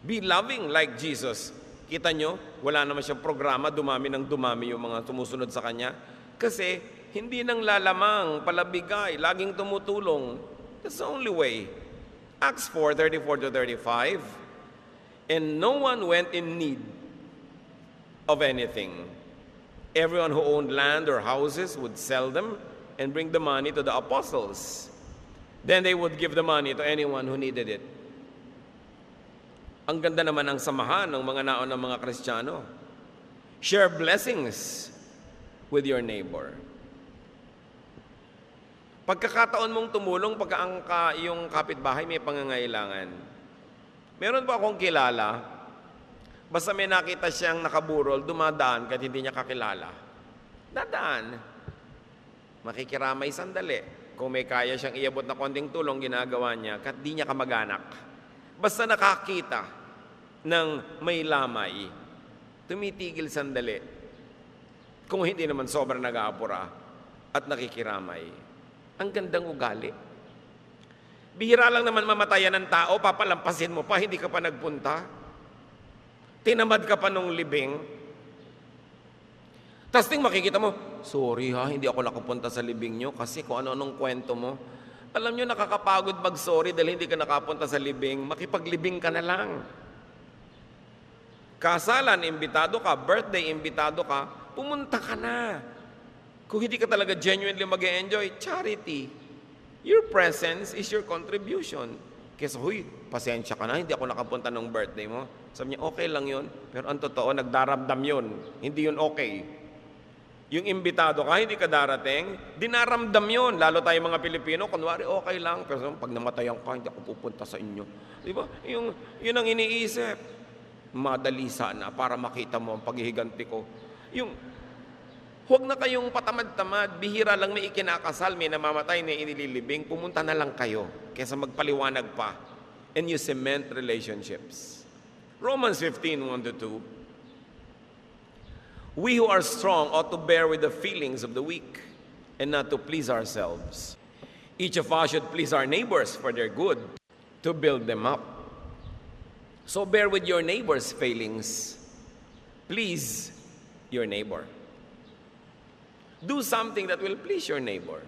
Be loving like Jesus. Kita nyo, wala naman siyang programa, dumami ng dumami yung mga sumusunod sa Kanya. Kasi hindi nang lalamang, palabigay, laging tumutulong. That's the only way. Acts 4:34-35, and no one went in need of anything. Everyone who owned land or houses would sell them and bring the money to the apostles. Then they would give the money to anyone who needed it. Ang ganda naman ang samahan ng mga naon ng mga Kristiyano. Share blessings with your neighbor. Pagkakataon mong tumulong pagka yung kapitbahay may pangangailangan. Meron pa akong kilala, basta may nakita siyang nakaburol, dumadaan kahit hindi niya kakilala. Dadaan. Makikiramay sandali. Kung may kaya siyang iabot na konting tulong, ginagawa niya kahit di niya kamag-anak. Basta nakakita ng may lamay, tumitigil sandali. Kung hindi naman sobrang nag-aapura at nakikiramay. Ang gandang ugali. Bihira lang naman mamatayan ng tao, papalampasin mo pa, hindi ka pa nagpunta. Tinamad ka pa nung libing. Tapos makikita mo, sorry ha, hindi ako nakapunta sa libing nyo kasi kung ano-anong kwento mo. Alam nyo, nakakapagod mag-sorry dahil hindi ka nakapunta sa libing. Makipaglibing ka na lang. Kasalan, imbitado ka. Birthday, imbitado ka. Pumunta ka na. Kung hindi ka talaga genuinely mag-enjoy, charity. Your presence is your contribution. Kesa, huy, pasensya ka na, hindi ako nakapunta ng birthday mo. Sabi niya, okay lang yun. Pero ang totoo, nagdaramdam yun. Hindi yun okay. Yung imbitado ka, hindi ka darating, dinaramdam yun. Lalo tayo mga Pilipino, kunwari okay lang. Pero pag namatayan ka, hindi ako pupunta sa inyo. Di ba? Yun ang iniisip. Madali sana para makita mo ang paghihiganti ko. Huwag na kayong patamad-tamad. Bihira lang may ikinakasal, may namamatay, may inililibing. Pumunta na lang kayo kaysa magpaliwanag pa. And you cement relationships. Romans 15:1-2. We who are strong ought to bear with the feelings of the weak and not to please ourselves. Each of us should please our neighbors for their good, to build them up. So bear with your neighbor's failings. Please your neighbor. Do something that will please your neighbor.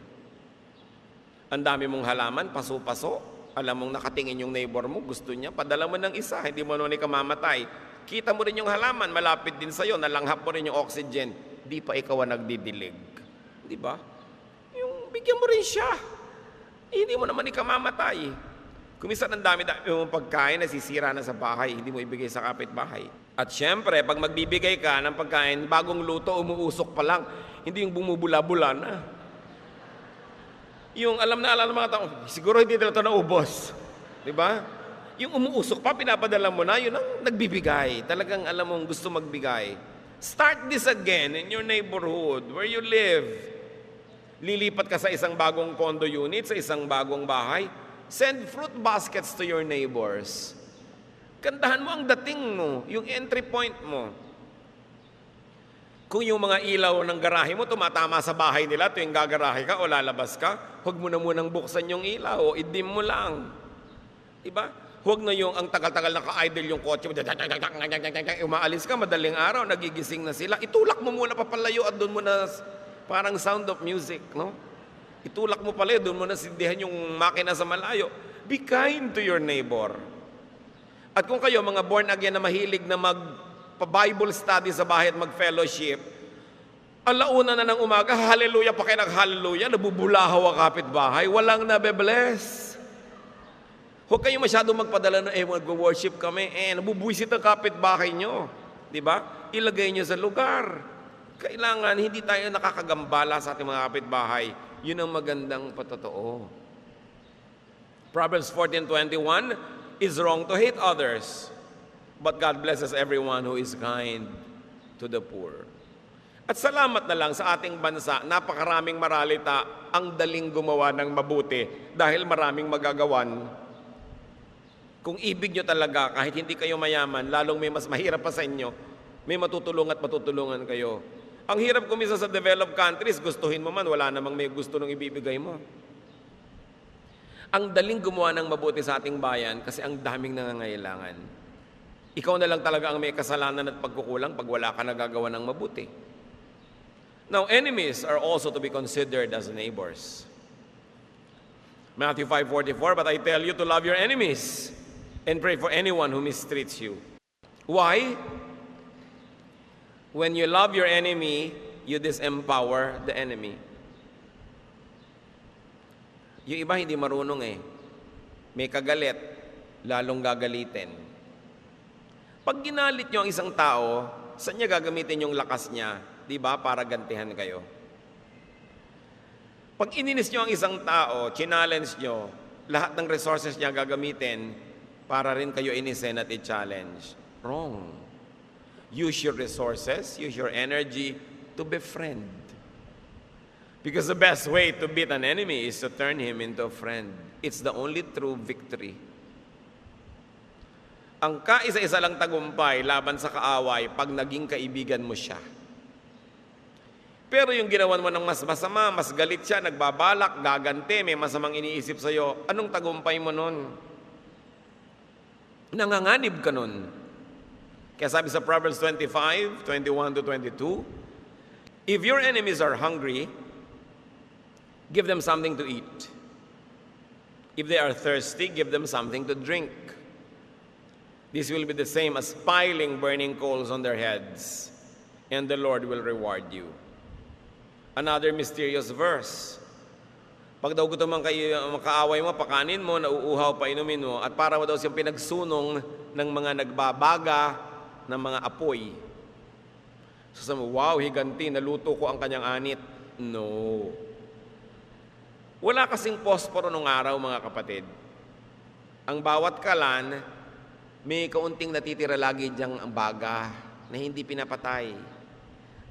Ang dami mong halaman, paso-paso. Alam mong nakatingin yung neighbor mo, gusto niya, padala mo ng isa, hindi mo naman ikamamatay. Kita mo rin yung halaman, malapit din sa'yo, nalanghap mo rin yung oxygen. Di pa ikaw ang nagdidilig. Di ba? Yung bigyan mo rin siya. Hindi mo naman ikamamatay. Kuminsan ang dami-dami mong pagkain, nasisira na sa bahay, hindi mo ibigay sa kapitbahay. At syempre, pag magbibigay ka ng pagkain, bagong luto, umuusok pa lang. Hindi yung bumubula-bula na. Yung alam na mga tao, siguro hindi nila ito naubos. Di ba? Yung umuusok pa, pinapadala mo na, yun ang nagbibigay. Talagang alam mong gusto magbigay. Start this again in your neighborhood, where you live. Lilipat ka sa isang bagong condo unit, sa isang bagong bahay. Send fruit baskets to your neighbors. Kandahan mo ang dating mo, yung entry point mo. Kung yung mga ilaw ng garahe mo tumatama sa bahay nila tuwing gagarahe ka o lalabas ka, huwag mo na munang buksan yung ilaw o idim mo lang. Diba? Huwag na yung ang tagal-tagal naka-idle yung kotse mo, umaalis ka, madaling araw, nagigising na sila. Itulak mo muna papalayo at doon mo na parang sound of music, no? Itulak mo pala, doon mo na sindihan yung makina sa malayo. Be kind to your neighbor. At kung kayo, mga born again na mahilig na mag-Bible study sa bahay at mag-fellowship, alauna na ng umaga, hallelujah pa kayo nag-hallelujah, nabubulahaw ang kapitbahay, walang nabe-bless. Huwag kayo masyadong magpadala na, mag-worship kami, nabubuisit ang kapitbahay nyo. Diba? Ilagay nyo sa lugar. Kailangan, hindi tayo nakakagambala sa ating mga kapitbahay. Yun ang magandang patotoo. Proverbs 14:21, it's wrong to hate others, but God blesses everyone who is kind to the poor. At salamat na lang sa ating bansa, napakaraming maralita ang daling gumawa ng mabuti dahil maraming magagawan. Kung ibig nyo talaga, kahit hindi kayo mayaman, lalong may mas mahirap pa sa inyo, may matutulungan at matutulungan kayo. Ang hirap kumisa sa developed countries, gustuhin mo man, wala namang may gusto nung ibibigay mo. Ang daling gumawa ng mabuti sa ating bayan kasi ang daming nangangailangan. Ikaw na lang talaga ang may kasalanan at pagkukulang pag wala ka nagagawa ng mabuti. Now, enemies are also to be considered as neighbors. Matthew 5:44, but I tell you to love your enemies and pray for anyone who mistreats you. Why? When you love your enemy, you disempower the enemy. Yung iba hindi marunong eh. May kagalit, lalong gagalitin. Pag ginalit nyo ang isang tao, saan niya gagamitin yung lakas niya? Di ba? Para gantihan kayo. Pag ininis nyo ang isang tao, challenge nyo, lahat ng resources niya gagamitin para rin kayo inisin at i-challenge. Wrong. Use your resources, use your energy to befriend. Because the best way to beat an enemy is to turn him into a friend. It's the only true victory. Ang kaisa-isa lang tagumpay laban sa kaaway pag naging kaibigan mo siya. Pero yung ginawan mo ng mas masama, mas galit siya, nagbabalak, gaganti, may masamang iniisip sa'yo, anong tagumpay mo nun? Nanganganib ka nun. Kaya sabi sa Proverbs 25:21-22, if your enemies are hungry, give them something to eat. If they are thirsty, give them something to drink. This will be the same as piling burning coals on their heads, and the Lord will reward you. Another mysterious verse. Pag daw gutom ang makaaway mo, pakanin mo, nauuhaw, painumin mo, at para daw siyang pinagsunong ng mga nagbabaga ng mga apoy. So sabi mo, wow, higanti, naluto ko ang kanyang anit. No. Wala kasing posporo nung araw, mga kapatid. Ang bawat kalan, may kaunting natitira lagi diyang ang baga na hindi pinapatay.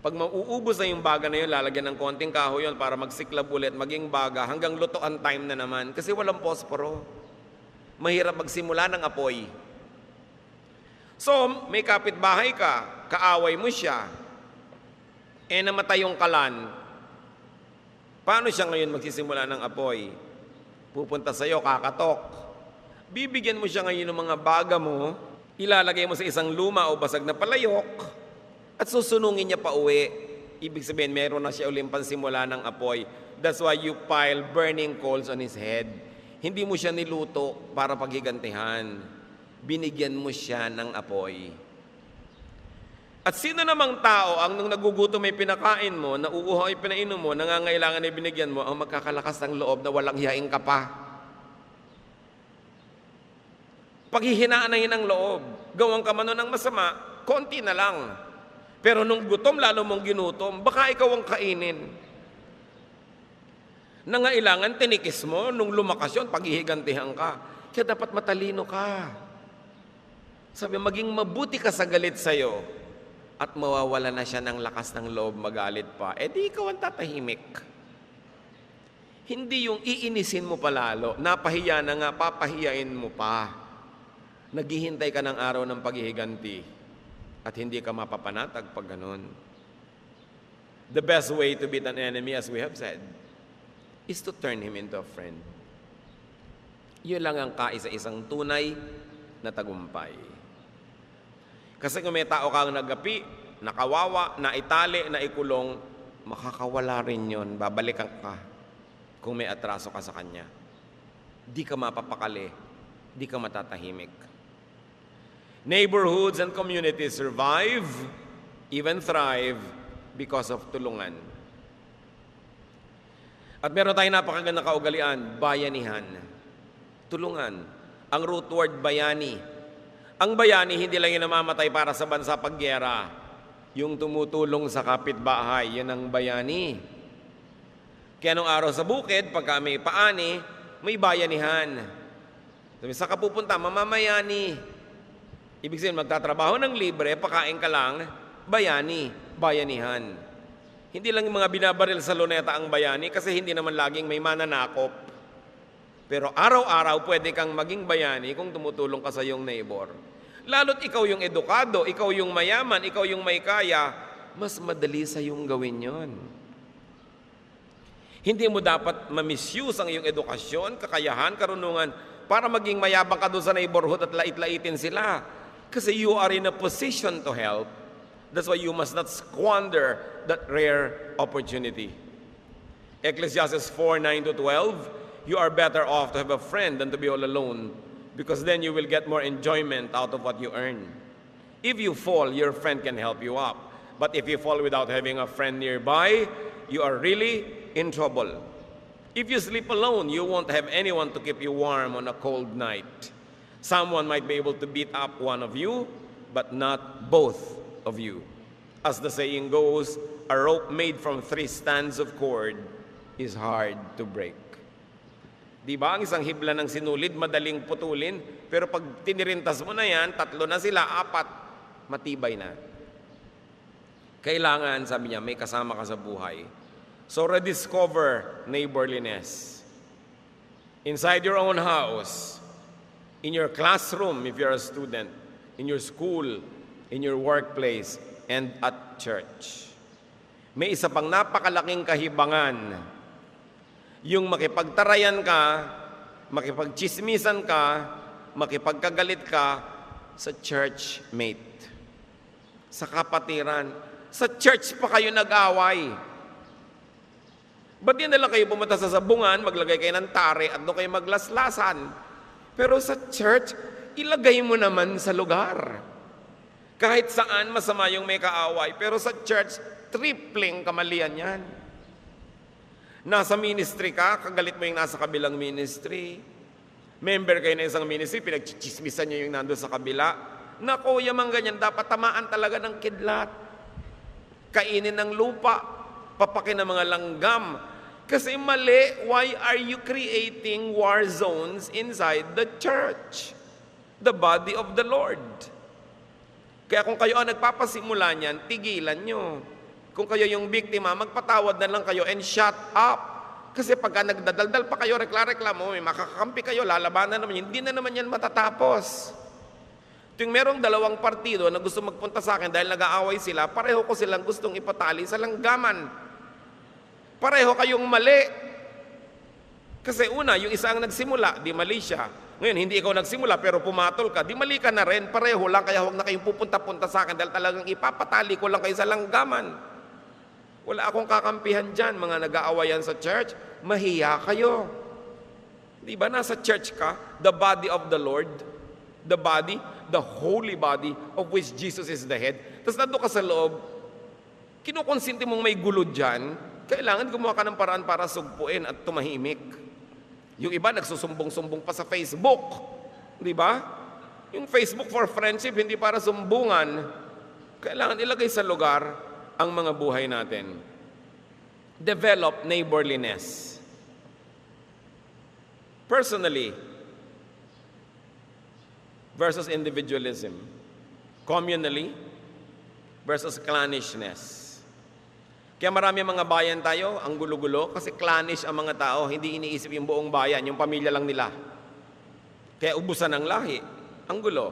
Pag mauubos na yung baga na yun, lalagyan ng konting kahoy yun para magsiklab ulit, maging baga, hanggang lutoan time na naman. Kasi walang posporo. Mahirap magsimula ng apoy. So, may kapitbahay ka, kaaway mo siya, namatay yung kalan. Paano siya ngayon magsisimula ng apoy? Pupunta sa'yo, kakatok. Bibigyan mo siya ngayon ng mga baga mo, ilalagay mo sa isang luma o basag na palayok, at susunungin niya pa uwi. Ibig sabihin, meron na siya uling pansimula ng apoy. That's why you pile burning coals on his head. Hindi mo siya niluto para paghigantihan. Binigyan mo siya ng apoy. At sino namang tao ang nung nagugutom ay pinakain mo, nauuhaw ay pinainom mo, nangangailangan ay binigyan mo, ang magkakalakas ng loob na walang hiyaing ka pa. Paghihinaan na yun ang loob. Gawang ka man ng masama, konti na lang. Pero nung gutom, lalo mong ginutom, baka ikaw ang kainin. Nangailangan, tinikis mo, nung lumakas yun, paghihigantihan ka. Kaya dapat matalino ka. Sabi, maging mabuti ka sa galit sa'yo at mawawala na siya ng lakas ng loob magalit pa. Di ikaw ang tatahimik. Hindi yung iinisin mo palalo, napahiya na nga, papahiyain mo pa. Naghihintay ka ng araw ng paghihiganti. At hindi ka mapapanatag pag ganun. The best way to beat an enemy, as we have said, is to turn him into a friend. Yun lang ang kaisa-isang tunay na tagumpay. Kasi kung may tao kang nagapi, nakawawa, naitali, naikulong, makakawala rin yun, babalikan ka kung may atraso ka sa kanya. Di ka mapapakali, di ka matatahimik. Neighborhoods and communities survive, even thrive, because of tulungan. At meron tayong napakagandang kaugalian, bayanihan. Tulungan. Ang root word, bayani. Ang bayani, hindi lang yung namamatay para sa bansa paggera. Yung tumutulong sa kapitbahay, yun ang bayani. Kaya nung araw sa bukid, pagka may paani, may bayanihan. Sa kapupunta, mamamayani. Ibig sabihin, magtatrabaho ng libre, pakain ka lang, bayani, bayanihan. Hindi lang yung mga binabaril sa luneta ang bayani kasi hindi naman laging may mananakop. Pero araw-araw pwede kang maging bayani kung tumutulong ka sa iyong neighbor. Lalo't ikaw yung edukado, ikaw yung mayaman, ikaw yung may kaya, mas madali sa iyong gawin yon. Hindi mo dapat ma-misuse ang iyong edukasyon, kakayahan, karunungan para maging mayabang ka doon sa neighborhood at lait-laitin sila. Kasi you are in a position to help, That's why you must not squander that rare opportunity. Ecclesiastes 4:9-12, you are better off to have a friend than to be all alone, because then you will get more enjoyment out of what you earn. If you fall, your friend can help you up. But if you fall without having a friend nearby, you are really in trouble. If you sleep alone, you won't have anyone to keep you warm on a cold night. Someone might be able to beat up one of you, but not both of you. As the saying goes, a rope made from 3 strands of cord is hard to break. Di ba, ang isang hibla ng sinulid, madaling putulin, pero pag tinirintas mo na yan, 3 na sila, 4, matibay na. Kailangan, sabi niya, may kasama ka sa buhay. So rediscover neighborliness. Inside your own house, in your classroom if you're a student, in your school, in your workplace, and at church. May isa pang napakalaking kahibangan, yung makipagtarayan ka, makipagchismisan ka, makipagkagalit ka sa church mate, sa kapatiran. Sa church pa kayo nag-away. Ba't yan na lang kayo pumunta sa sabungan, maglagay kayo ng tare at doon kayo maglaslasan? Pero sa church, ilagay mo naman sa lugar. Kahit saan masama yung may kaaway, pero sa church, tripling kamalian yan. Nasa ministry ka, kagalit mo yung nasa kabilang ministry. Member kayo na isang ministry, pinagchichismisan nyo yung nando sa kabila. Nako, yamang ganyan, dapat tamaan talaga ng kidlat. Kainin ng lupa, papakin ng mga langgam. Kasi mali, why are you creating war zones inside the church? The body of the Lord. Kaya kung kayo ang nagpapasimula niyan, tigilan nyo. Kung kayo yung biktima, magpatawad na lang kayo and shut up. Kasi pagka nagdadaldal pa kayo, reklamo, may makakakampi kayo, lalabanan naman, hindi na naman yan matatapos. Yung merong 2 partido na gusto magpunta sa akin dahil nag-aaway sila, pareho ko silang gustong ipatali sa langgaman. Pareho kayong mali. Kasi una, yung isa ang nagsimula, di mali siya. Ngayon, hindi ikaw nagsimula pero pumatol ka, di mali ka na rin, pareho lang, kaya huwag na kayong pupunta-punta sa akin dahil talagang ipapatali ko lang kayo sa langgaman. Wala akong kakampihan dyan, mga nag-aawayan sa church, mahiya kayo. Di ba, nasa church ka, the body of the Lord, the body, the holy body of which Jesus is the head. Tapos nandun ka sa loob, kinukonsinti mong may gulo dyan, kailangan gumawa ka ng paraan para sugpuin at tumahimik. Yung iba nagsusumbong-sumbong pa sa Facebook. Di ba? Yung Facebook for friendship, hindi para sumbungan. Kailangan ilagay sa lugar ang mga buhay natin. Develop neighborliness. Personally versus individualism. Communally versus clannishness. Kaya marami mga bayan tayo, ang gulo-gulo, kasi clannish ang mga tao, hindi iniisip yung buong bayan, yung pamilya lang nila. Kaya ubusan ng lahi, ang gulo.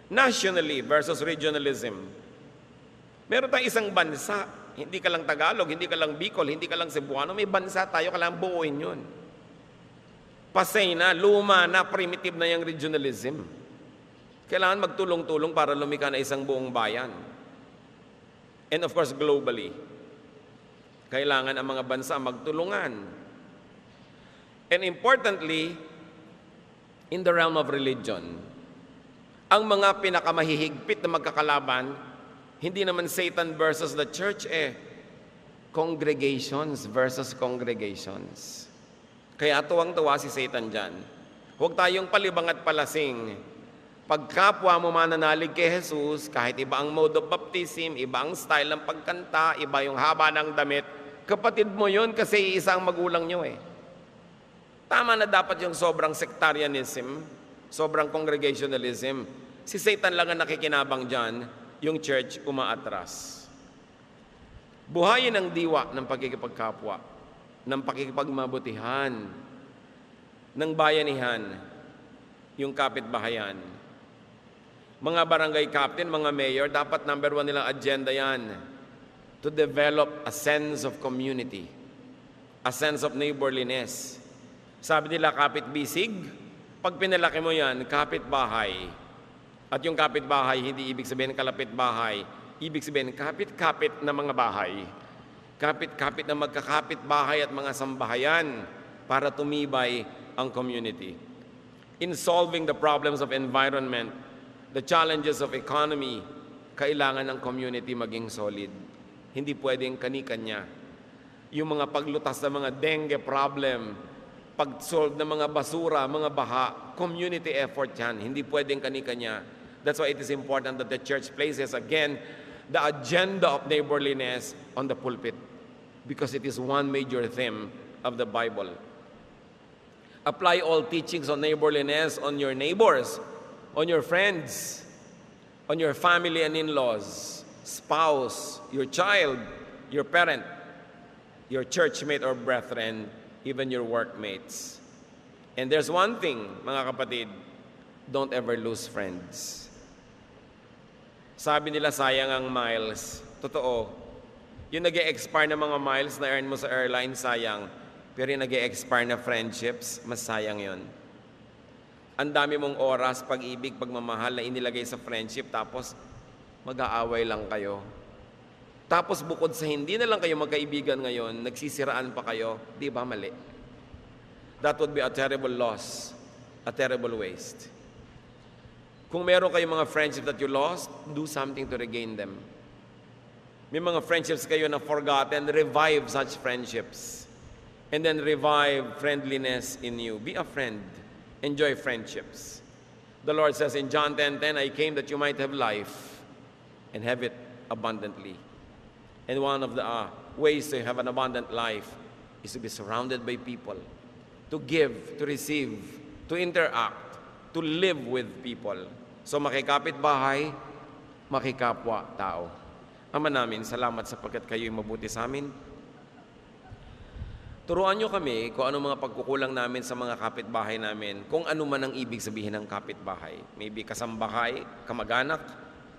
Nationally versus regionalism. Meron tayong isang bansa, hindi ka lang Tagalog, hindi ka lang Bicol, hindi ka lang Cebuano, may bansa tayo, kailangan buuin yun. Pasay na, luma na, primitive na yung regionalism. Kailangan magtulong-tulong para lumika na isang buong bayan. And of course, globally. Kailangan ang mga bansa magtulungan. And importantly, in the realm of religion, ang mga pinakamahihigpit na magkakalaban, hindi naman Satan versus the church, congregations versus congregations. Kaya tuwang-tuwa si Satan dyan. Huwag tayong palibang at palasing. Pagkapwa mo mananalig kay Jesus, kahit iba ang mode of baptism, iba ang style ng pagkanta, iba yung haba ng damit, kapatid mo yun kasi isang magulang nyo Tama na dapat yung sobrang sectarianism, sobrang congregationalism. Si Satan lang ang nakikinabang dyan, yung church umaatras. Buhayin ang diwa ng pagkikipagkapwa, ng pakikipagmabutihan, ng bayanihan, yung kapitbahayan. Mga barangay captain, mga mayor, dapat number 1 nilang agenda yan. To develop a sense of community, a sense of neighborliness. Sabi nila, kapitbisig, pag pinalaki mo yan, kapitbahay. At yung kapitbahay, hindi ibig sabihin kalapit bahay. Ibig sabihin, kapit-kapit na mga bahay. Kapit-kapit na magkakapit bahay at mga sambahayan para tumibay ang community. In solving the problems of environment, the challenges of economy, kailangan ng community maging solid. Hindi pwedeng kani-kanya. Yung mga paglutas ng mga dengue problem, pag-solve ng mga basura, mga baha, community effort yan. Hindi pwedeng kani-kanya. That's why it is important that the church places again the agenda of neighborliness on the pulpit, because it is one major theme of the Bible. Apply all teachings on neighborliness on your neighbors, on your friends, on your family and in-laws, spouse, your child, your parent, your churchmate or brethren, even your workmates. And there's one thing, mga kapatid, don't ever lose friends. Sabi nila, sayang ang miles. Totoo. Yung nag-e-expire na mga miles na earn mo sa airline, sayang. Pero yung nag-e-expire na friendships, mas sayang yon. Ang dami mong oras, pag-ibig, pagmamahal na inilagay sa friendship, tapos mag-aaway lang kayo. Tapos bukod sa hindi na lang kayo magkaibigan ngayon, nagsisiraan pa kayo, di ba mali? That would be a terrible loss, a terrible waste. Kung meron kayong mga friendships that you lost, do something to regain them. May mga friendships kayo na forgotten, revive such friendships. And then revive friendliness in you. Be a friend. Enjoy friendships. The Lord says in John 10:10, I came that you might have life and have it abundantly. And one of the ways to have an abundant life is to be surrounded by people, to give, to receive, to interact, to live with people. So makikapit bahay, makikapwa tao. Ama namin, salamat sapagkat kayo'y mabuti sa amin. Turuan nyo kami kung ano mga pagkukulang namin sa mga kapitbahay namin, kung ano man ang ibig sabihin ng kapitbahay. Maybe kasambahay, kamag-anak,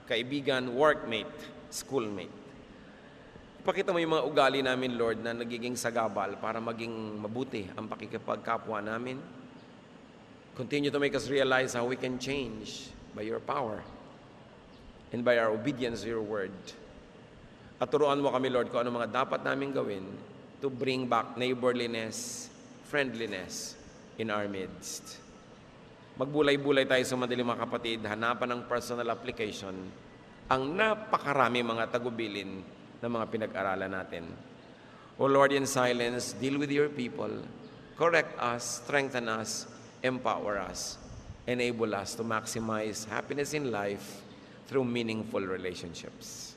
kaibigan, workmate, schoolmate. Ipakita mo yung mga ugali namin, Lord, na nagiging sagabal para maging mabuti ang pakikipagkapwa namin. Continue to make us realize how we can change by your power and by our obedience to your word. At turuan mo kami, Lord, kung ano mga dapat namin gawin to bring back neighborliness, friendliness in our midst. Magbulay-bulay tayo sa madaling mga kapatid, hanapan ng personal application ang napakarami mga tagubilin ng mga pinag-aralan natin. O Lord, in silence, deal with your people, correct us, strengthen us, empower us, enable us to maximize happiness in life through meaningful relationships.